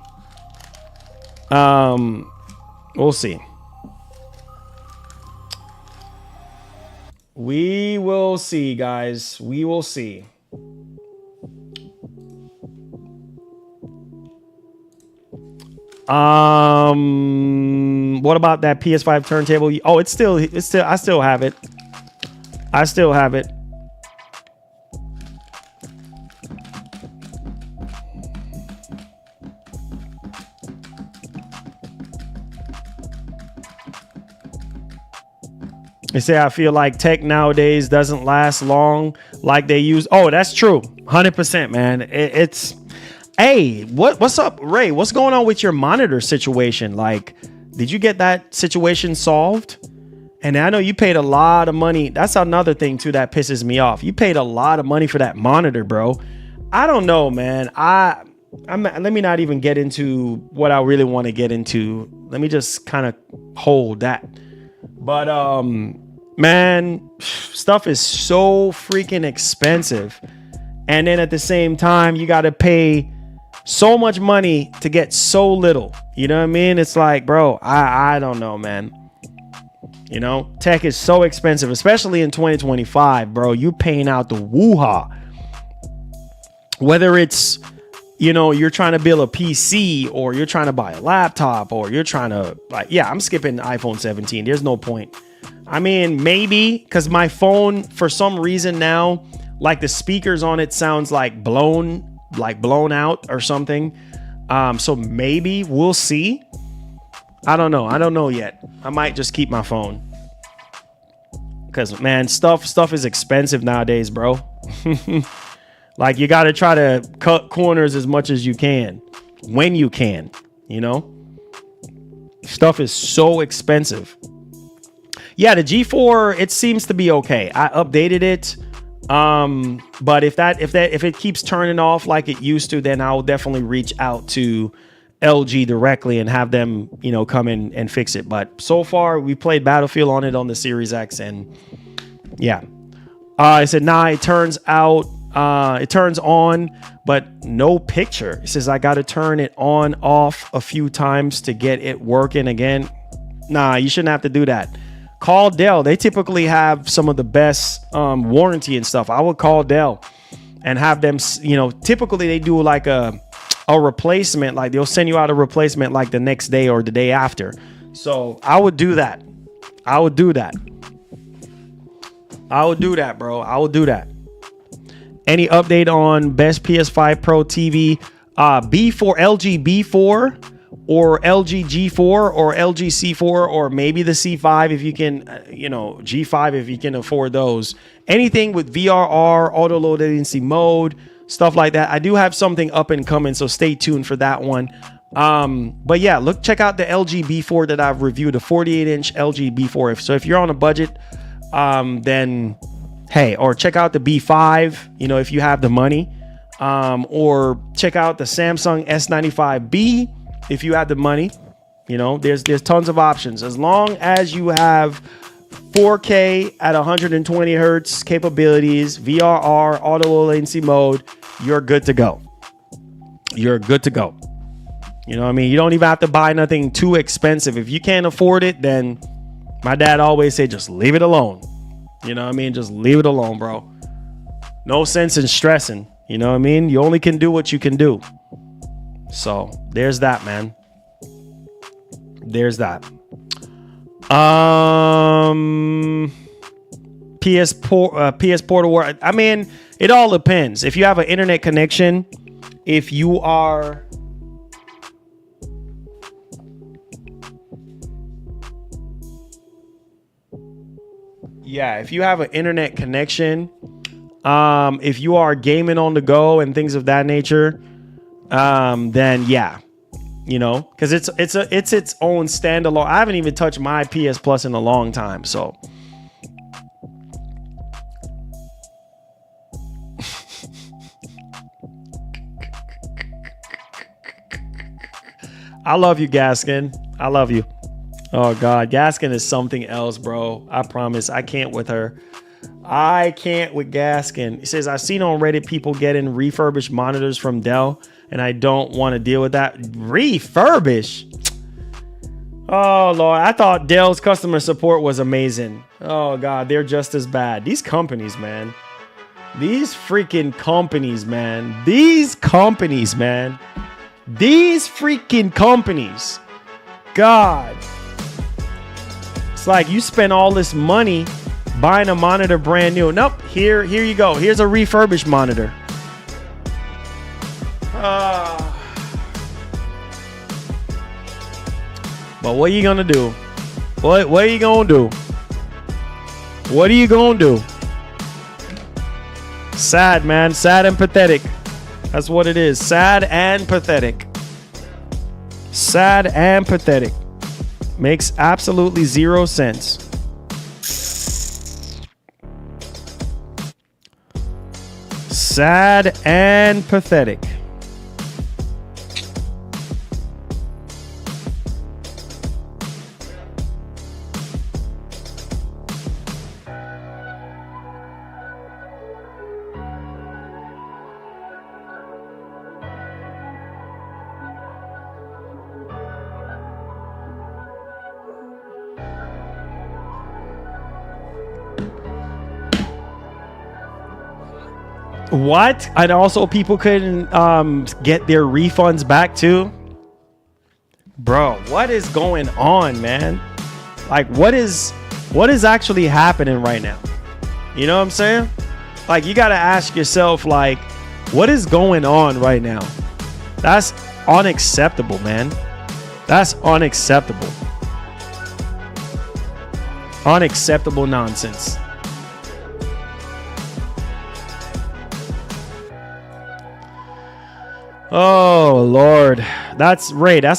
S3: We'll see. We will see, guys. We will see. What about that PS5 turntable? Oh, it's still I still have it. I still have it. They say I feel like tech nowadays doesn't last long like they use. Oh, that's true. 100%, man. It's hey, what's up, Ray? What's going on with your monitor situation? Like, did you get that situation solved? And I know you paid a lot of money. That's another thing too that pisses me off. You paid a lot of money for that monitor, bro. I don't know, man. Let me not even get into what I really want to get into. Let me just kind of hold that. But man, stuff is so freaking expensive. And then at the same time, you got to pay so much money to get so little. You know what I mean? It's like, bro, I don't know, man. You know, tech is so expensive, especially in 2025, bro. You paying out the woo-ha. Whether it's, you know, you're trying to build a PC or you're trying to buy a laptop or you're trying to, like, yeah, I'm skipping iPhone 17. There's no point. I mean, maybe because my phone, for some reason now, like the speakers on it sounds like blown out or something. So maybe we'll see. I don't know. I don't know yet. I might just keep my phone. Because, man, stuff is expensive nowadays, bro. Like, you got to try to cut corners as much as you can. When you can, you know? Stuff is so expensive. Yeah, the G4, it seems to be okay. I updated it. But if it keeps turning off like it used to, then I'll definitely reach out to LG directly and have them, you know, come in and fix it. But so far, we played Battlefield on it on the Series X, and yeah. I said, nah, it turns on, but no picture. It says I got to turn it on off a few times to get it working again. Nah, you shouldn't have to do that. Call Dell. They typically have some of the best warranty and stuff. I would call Dell and have them, you know, typically they do like a replacement. Like they'll send you out a replacement like the next day or the day after. So I would do that. I would do that, bro. I would do that. Any update on best PS5 Pro TV? B4, LG B4 or LG G4 or LG C4 or maybe the C5 if you can, you know, G5 if you can afford those. Anything with VRR, auto low latency mode, stuff like that. I do have something up and coming, so stay tuned for that one. But yeah, check out the LG B4 that I've reviewed, the 48-inch LG B4. So if you're on a budget, then hey, or check out the B5, you know, if you have the money, or check out the Samsung S95B if you have the money. You know, there's tons of options. As long as you have 4K at 120 hertz capabilities, VRR, auto low latency mode, you're good to go. You're good to go. You know what I mean? You don't even have to buy nothing too expensive. If you can't afford it, then my dad always say, just leave it alone. You know what I mean? Just leave it alone, bro. No sense in stressing. You know what I mean? You only can do what you can do. So there's that, man. There's that. PS Portal. I mean, it all depends. If you have an internet connection, if you are if you have an internet connection, if you are gaming on the go and things of that nature, then yeah, you know, because it's its own standalone. I haven't even touched my PS Plus in a long time, so I love you, Gaskin. I love you. Oh God, Gaskin is something else, bro. I promise. I can't with her. I can't with Gaskin. He says, I've seen on Reddit people getting refurbished monitors from Dell, and I don't want to deal with that. Refurbish? Oh Lord, I thought Dell's customer support was amazing. Oh God, they're just as bad. These companies, man. These freaking companies, man. These companies, man. These freaking companies. God. It's like you spend all this money buying a monitor brand new. Nope. Here you go. Here's a refurbished monitor. But what are you gonna do? What are you gonna do? What are you gonna do? Sad, man. Sad and pathetic. That's what it is. Sad and pathetic. Sad and pathetic. Makes absolutely zero sense. Sad and pathetic. What? And also people couldn't get their refunds back too? Bro, what is going on, man? Like, what is actually happening right now? You know what I'm saying? Like, you got to ask yourself, like, what is going on right now? That's unacceptable, man. That's unacceptable. Unacceptable nonsense. Oh Lord, that's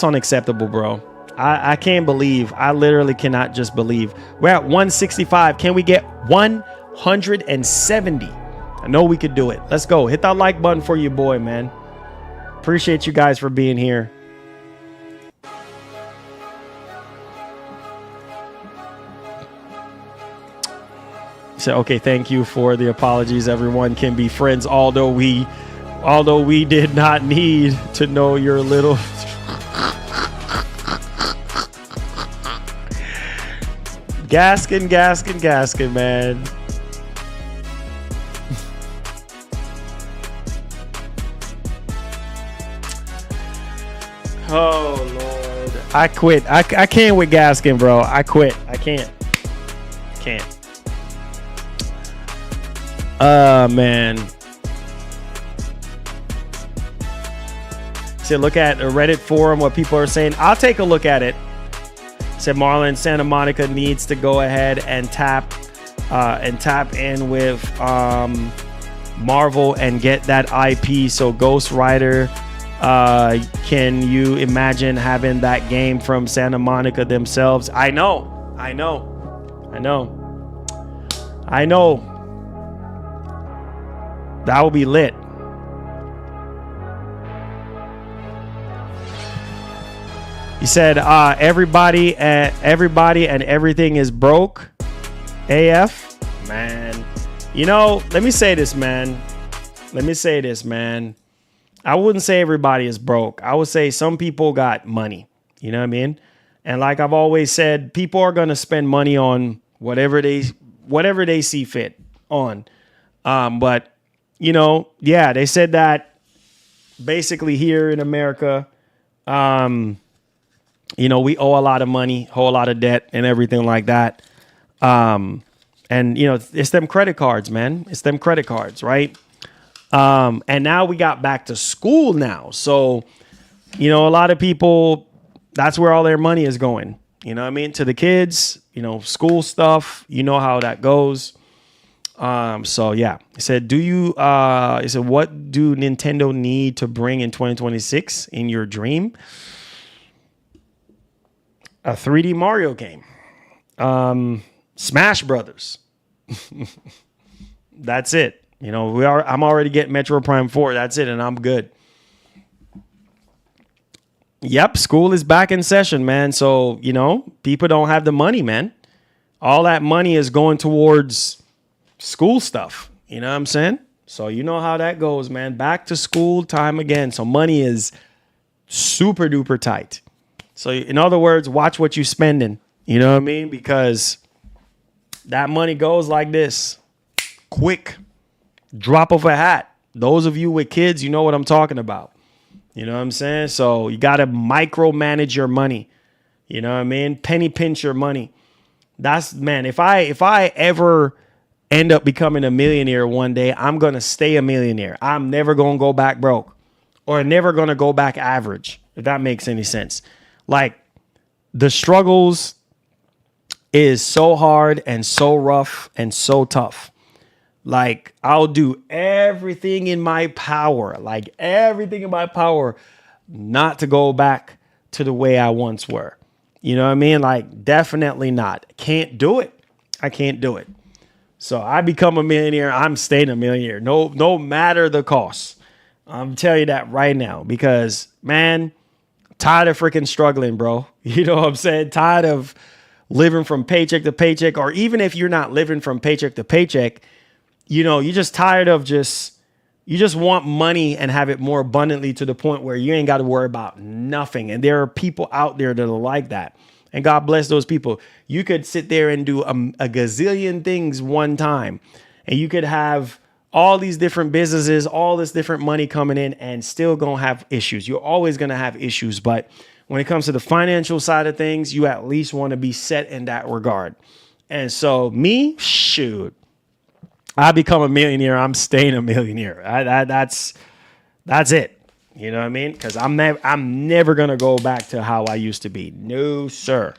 S3: unacceptable, bro. I can't believe. I literally cannot just believe. We're at 165. Can we get 170? I know we could do it. Let's go. Hit that like button for your boy, man. Appreciate you guys for being here. So okay, thank you for the apologies. Everyone can be friends, although we did not need to know your little Gaskin, man. Oh Lord, I quit. I can't with Gaskin, bro. I quit. I can't. Man. So look at a Reddit forum, what people are saying. I'll take a look at it. Said Marlon, Santa Monica needs to go ahead and tap in with Marvel and get that IP. So Ghost Rider, can you imagine having that game from Santa Monica themselves? I know. That would be lit. He said, everybody and everything is broke. AF, man. You know, let me say this, man. I wouldn't say everybody is broke. I would say some people got money. You know what I mean? And like I've always said, people are going to spend money on whatever they see fit on. But, you know, yeah, they said that basically here in America, you know, we owe a lot of money, owe a lot of debt and everything like that. And, you know, it's them credit cards, man. It's them credit cards, right? And now we got back to school now. So, you know, a lot of people, that's where all their money is going. You know what I mean? To the kids, you know, school stuff, you know how that goes. So yeah, he said, what do Nintendo need to bring in 2026 in your dream? A 3D Mario game. Smash Brothers. That's it. You know, I'm already getting Metro Prime 4. That's it, and I'm good. Yep, school is back in session, man. So, you know, people don't have the money, man. All that money is going towards school stuff. You know what I'm saying? So you know how that goes, man. Back to school time again. So money is super duper tight. So in other words, watch what you're spending. You know what I mean? Because that money goes like this. Quick. Drop of a hat. Those of you with kids, you know what I'm talking about. You know what I'm saying? So you got to micromanage your money. You know what I mean? Penny pinch your money. That's, man, if I ever end up becoming a millionaire one day, I'm going to stay a millionaire. I'm never going to go back broke or never going to go back average, if that makes any sense. Like, the struggles is so hard and so rough and so tough. Like, I'll do everything in my power, not to go back to the way I once were. You know what I mean? Like, definitely not. Can't do it. I can't do it. So I become a millionaire. I'm staying a millionaire. No matter the cost. I'm telling you that right now, because, man, tired of freaking struggling, bro. You know what I'm saying? Tired of living from paycheck to paycheck, or even if you're not living from paycheck to paycheck, you know, you're just tired of you just want money and have it more abundantly to the point where you ain't got to worry about nothing. And there are people out there that are like that. And God bless those people. You could sit there and do a gazillion things one time, and you could have all these different businesses, all this different money coming in, and still gonna have issues. You're always gonna have issues. But when it comes to the financial side of things, you at least want to be set in that regard. And so me, shoot, I become a millionaire, I'm staying a millionaire. That's it. You know what I mean? Because I'm never gonna go back to how I used to be. No, sir.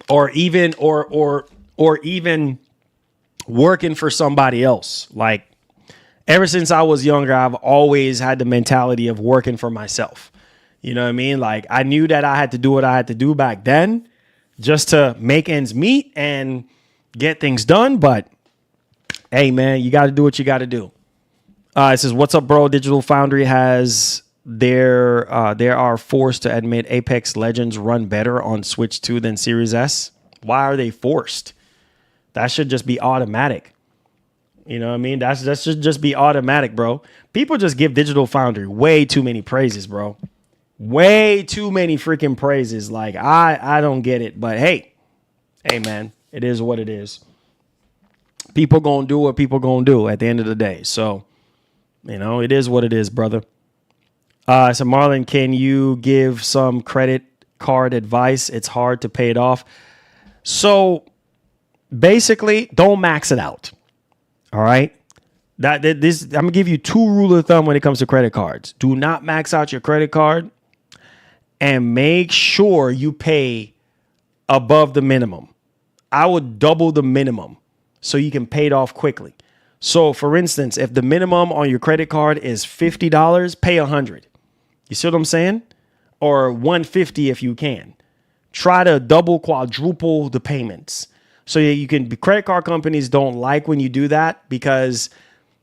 S3: Or even working for somebody else. Like, ever since I was younger, I've always had the mentality of working for myself. You know what I mean? Like, I knew that I had to do what I had to do back then just to make ends meet and get things done. But hey, man, you got to do what you got to do. It says, what's up, bro? Digital Foundry has they are forced to admit Apex Legends run better on Switch 2 than Series S. Why are they forced? That should just be automatic. You know what I mean? That should just be automatic, bro. People just give Digital Foundry way too many praises, bro. Way too many freaking praises. Like, I don't get it. But hey, man, it is what it is. People gonna do what people gonna do at the end of the day. So, you know, it is what it is, brother. So Marlon, can you give some credit card advice? It's hard to pay it off. So basically, don't max it out. All right. I'm gonna give you two rule of thumb when it comes to credit cards. Do not max out your credit card, and make sure you pay above the minimum. I would double the minimum so you can pay it off quickly. So for instance, if the minimum on your credit card is $50, pay $100. You see what I'm saying? Or $150 if you can. Try to double, quadruple the payments So you can, credit card companies don't like when you do that because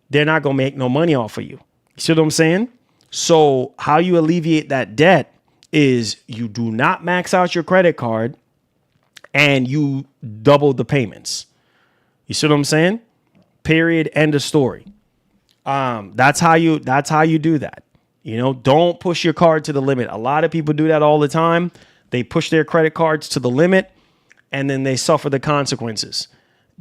S3: they're not going to make no money off of you. You see what I'm saying? So how you alleviate that debt is you do not max out your credit card and you double the payments. You see what I'm saying? Period. End of story. That's how you do that. Don't push your card to the limit. A lot of people do that all the time. They push their credit cards to the limit and then they suffer the consequences.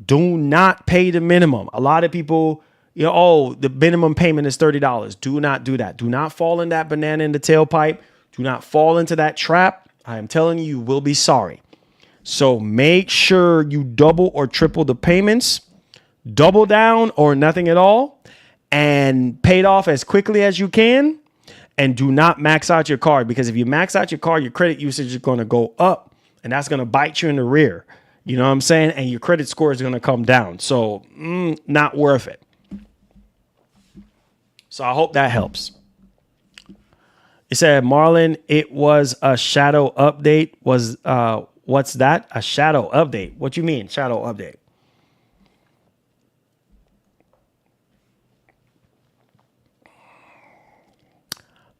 S3: Do not pay the minimum. A lot of people, the minimum payment is $30. Do not do that. Do not fall in that banana in the tailpipe. Do not fall into that trap. I am telling you, you will be sorry. So make sure you double or triple the payments, double down or nothing at all, and pay it off as quickly as you can. And do not max out your card, because if you max out your card, your credit usage is going to go up and that's going to bite you in the rear. You know what I'm saying? And your credit score is going to come down. So not worth it. So I hope that helps. It said, Marlon, it was a shadow update. What's that? A shadow update? What you mean, shadow update?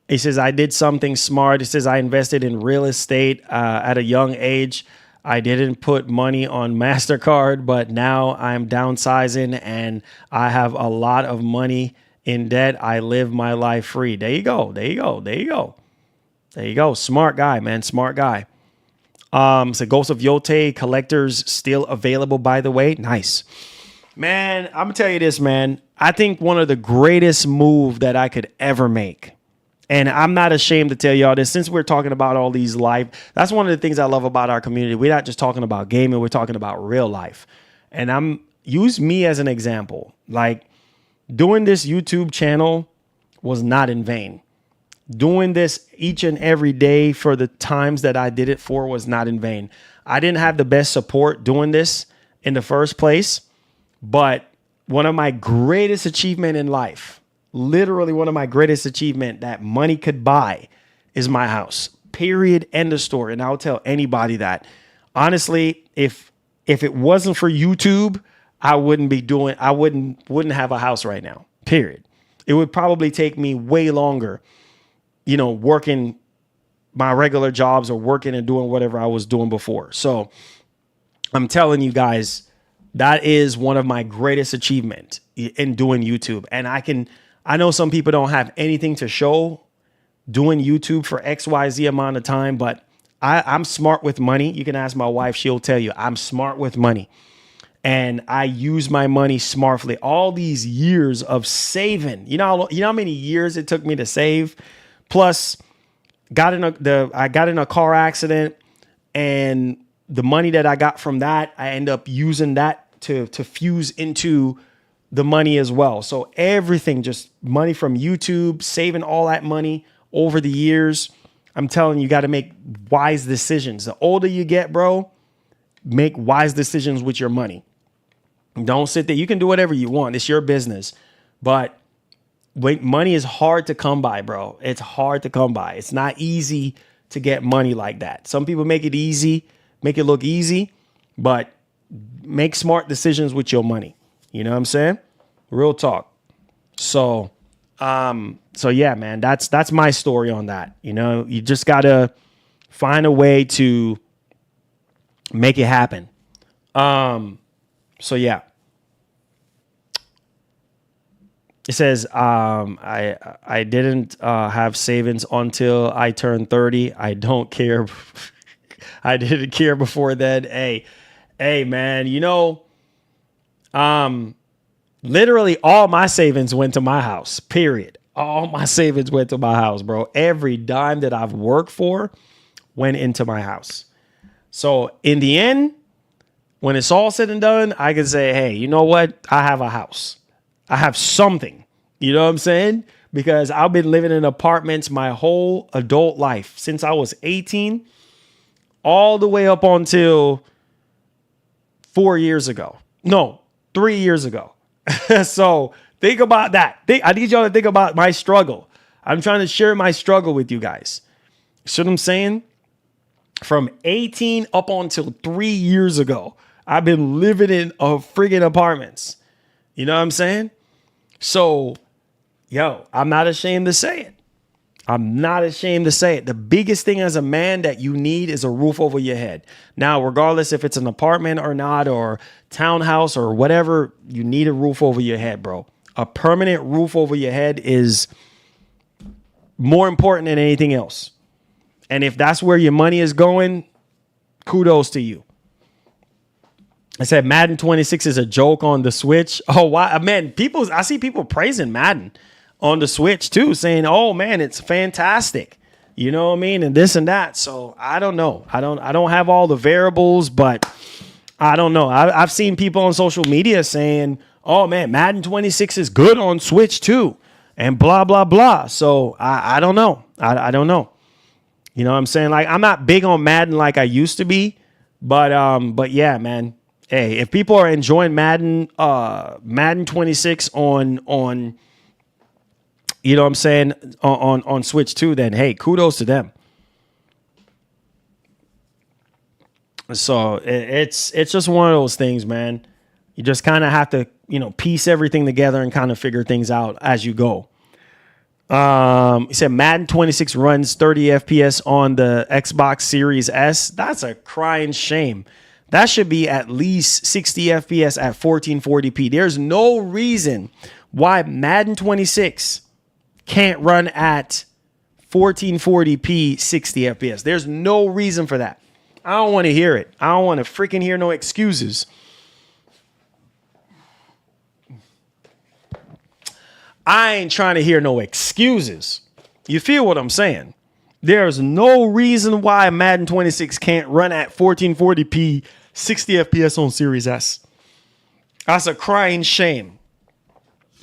S3: He says, I did something smart. He says, I invested in real estate at a young age. I didn't put money on MasterCard, but now I'm downsizing and I have a lot of money in debt. I live my life free. There you go. There you go. There you go. There you go. Smart guy, man. Smart guy. So Ghost of Yote collectors still available, by the way. Nice. Man, I'm going to tell you this, man. I think one of the greatest move that I could ever make. And I'm not ashamed to tell y'all this, since we're talking about all these life. That's one of the things I love about our community. We're not just talking about gaming. We're talking about real life. And use me as an example. Like, doing this YouTube channel was not in vain. Doing this each and every day for the times that I did it for was not in vain. I didn't have the best support doing this in the first place, but one of my greatest achievements in life, literally one of my greatest achievement that money could buy, is my house. Period. End of story. And I'll tell anybody that. Honestly, if it wasn't for YouTube, I wouldn't have a house right now. Period. It would probably take me way longer, working my regular jobs or working and doing whatever I was doing before. So I'm telling you guys, that is one of my greatest achievements in doing YouTube. And I know some people don't have anything to show doing YouTube for XYZ amount of time, but I'm smart with money. You can ask my wife. She'll tell you I'm smart with money. And I use my money smartly. All these years of saving, you know how many years it took me to save? Plus, I got in a car accident, and the money that I got from that, I end up using that to fuse into the money as well. So everything, just money from YouTube, saving all that money over the years. I'm telling you, got to make wise decisions. The older you get, bro, make wise decisions with your money. Don't sit there. You can do whatever you want. It's your business. But money is hard to come by, bro. It's hard to come by. It's not easy to get money like that. Some people make it easy, make it look easy, but make smart decisions with your money. You know what I'm saying? Real talk. So yeah, man, that's my story on that. You just gotta find a way to make it happen. So yeah. It says, I didn't have savings until I turned 30. I don't care. I didn't care before then. Hey, man, literally all my savings went to my house, period. All my savings went to my house, bro. Every dime that I've worked for went into my house. So in the end, when it's all said and done, I can say, hey, you know what? I have a house. I have something. You know what I'm saying? Because I've been living in apartments my whole adult life, since I was 18, all the way up until 4 years ago. No, 3 years ago. So think about that. I need y'all to think about my struggle. I'm trying to share my struggle with you guys. See what I'm saying? From 18 up until 3 years ago, I've been living in friggin' apartments. You know what I'm saying? So, yo, I'm not ashamed to say it. I'm not ashamed to say it. The biggest thing as a man that you need is a roof over your head. Now, regardless if it's an apartment or not, or townhouse or whatever, you need a roof over your head, bro. A permanent roof over your head is more important than anything else. And if that's where your money is going, kudos to you. I said Madden 26 is a joke on the Switch. Oh, wow. Man, I see people praising Madden on the Switch too, saying, oh man, it's fantastic. You know what I mean? And this and that. So I don't know. I don't have all the variables, but I don't know. I've seen people on social media saying, oh man, Madden 26 is good on Switch too. And blah, blah, blah. So I don't know. I don't know. You know what I'm saying? Like, I'm not big on Madden like I used to be, but yeah, man. Hey, if people are enjoying Madden 26 on you know what I'm saying, on Switch 2, then hey, kudos to them. So it's just one of those things, man. You just kind of have to, piece everything together and kind of figure things out as you go. He said Madden 26 runs 30 FPS on the Xbox Series S. That's a crying shame. That should be at least 60 FPS at 1440p. There's no reason why Madden 26 can't run at 1440p 60 FPS. There's no reason for that. I don't want to hear it. I don't want to freaking hear no excuses. I ain't trying to hear no excuses. You feel what I'm saying? There's no reason why Madden 26 can't run at 1440p 60 FPS on Series S. That's a crying shame.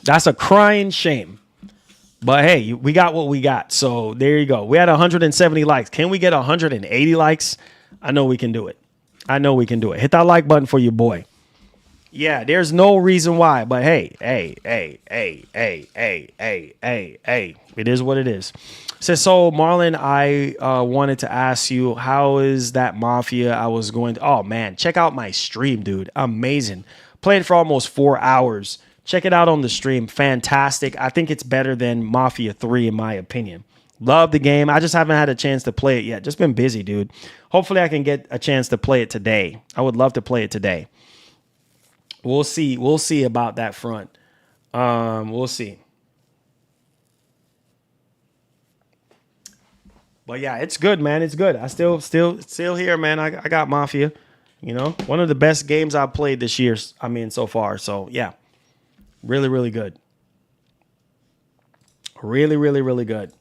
S3: That's a crying shame. But hey, we got what we got. So there you go. We had 170 likes. Can we get 180 likes? I know we can do it. I know we can do it. Hit that like button for your boy. Yeah, there's no reason why. But hey. It is what it is. Says, so Marlon, I wanted to ask you, how is that Mafia I was going to... Oh, man, check out my stream, dude. Amazing. Played for almost 4 hours. Check it out on the stream. Fantastic. I think it's better than Mafia 3 in my opinion. Love the game. I just haven't had a chance to play it yet. Just been busy, dude. Hopefully I can get a chance to play it today. I would love to play it today. We'll see. We'll see about that front. We'll see. But yeah, it's good, man. It's good. I still here, man. I got Mafia. One of the best games I've played this year. So far. So yeah. Really, really good. Really, really, really good.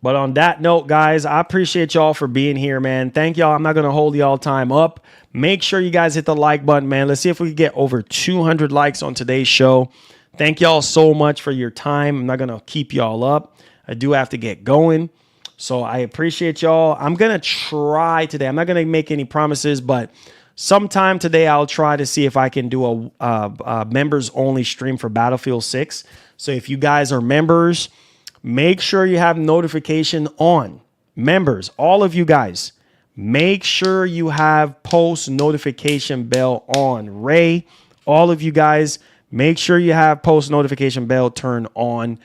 S3: But on that note, guys, I appreciate y'all for being here, man. Thank y'all. I'm not going to hold y'all time up. Make sure you guys hit the like button, man. Let's see if we can get over 200 likes on today's show. Thank y'all so much for your time. I'm not going to keep y'all up. I do have to get going. So I appreciate y'all. I'm going to try today. I'm not going to make any promises, but sometime today, I'll try to see if I can do a members only stream for Battlefield 6. So if you guys are members, make sure you have notification on. Members, all of you guys, make sure you have post notification bell on. Ray, all of you guys, make sure you have post notification bell turned on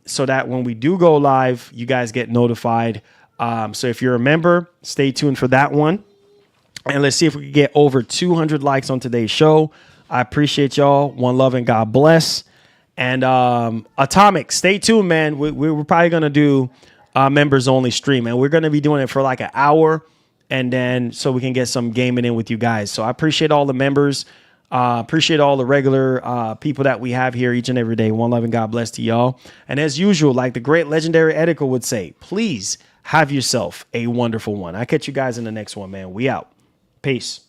S3: so that when we do go live, you guys get notified. So if you're a member, stay tuned for that one. And let's see if we can get over 200 likes on today's show. I appreciate y'all. One love and God bless. And Atomic, stay tuned, man. We're probably going to do members only stream. And we're going to be doing it for like an hour. And then so we can get some gaming in with you guys. So I appreciate all the members. Appreciate all the regular people that we have here each and every day. One love and God bless to y'all. And as usual, like the great legendary Edico would say, please have yourself a wonderful one. I'll catch you guys in the next one, man. We out. Peace.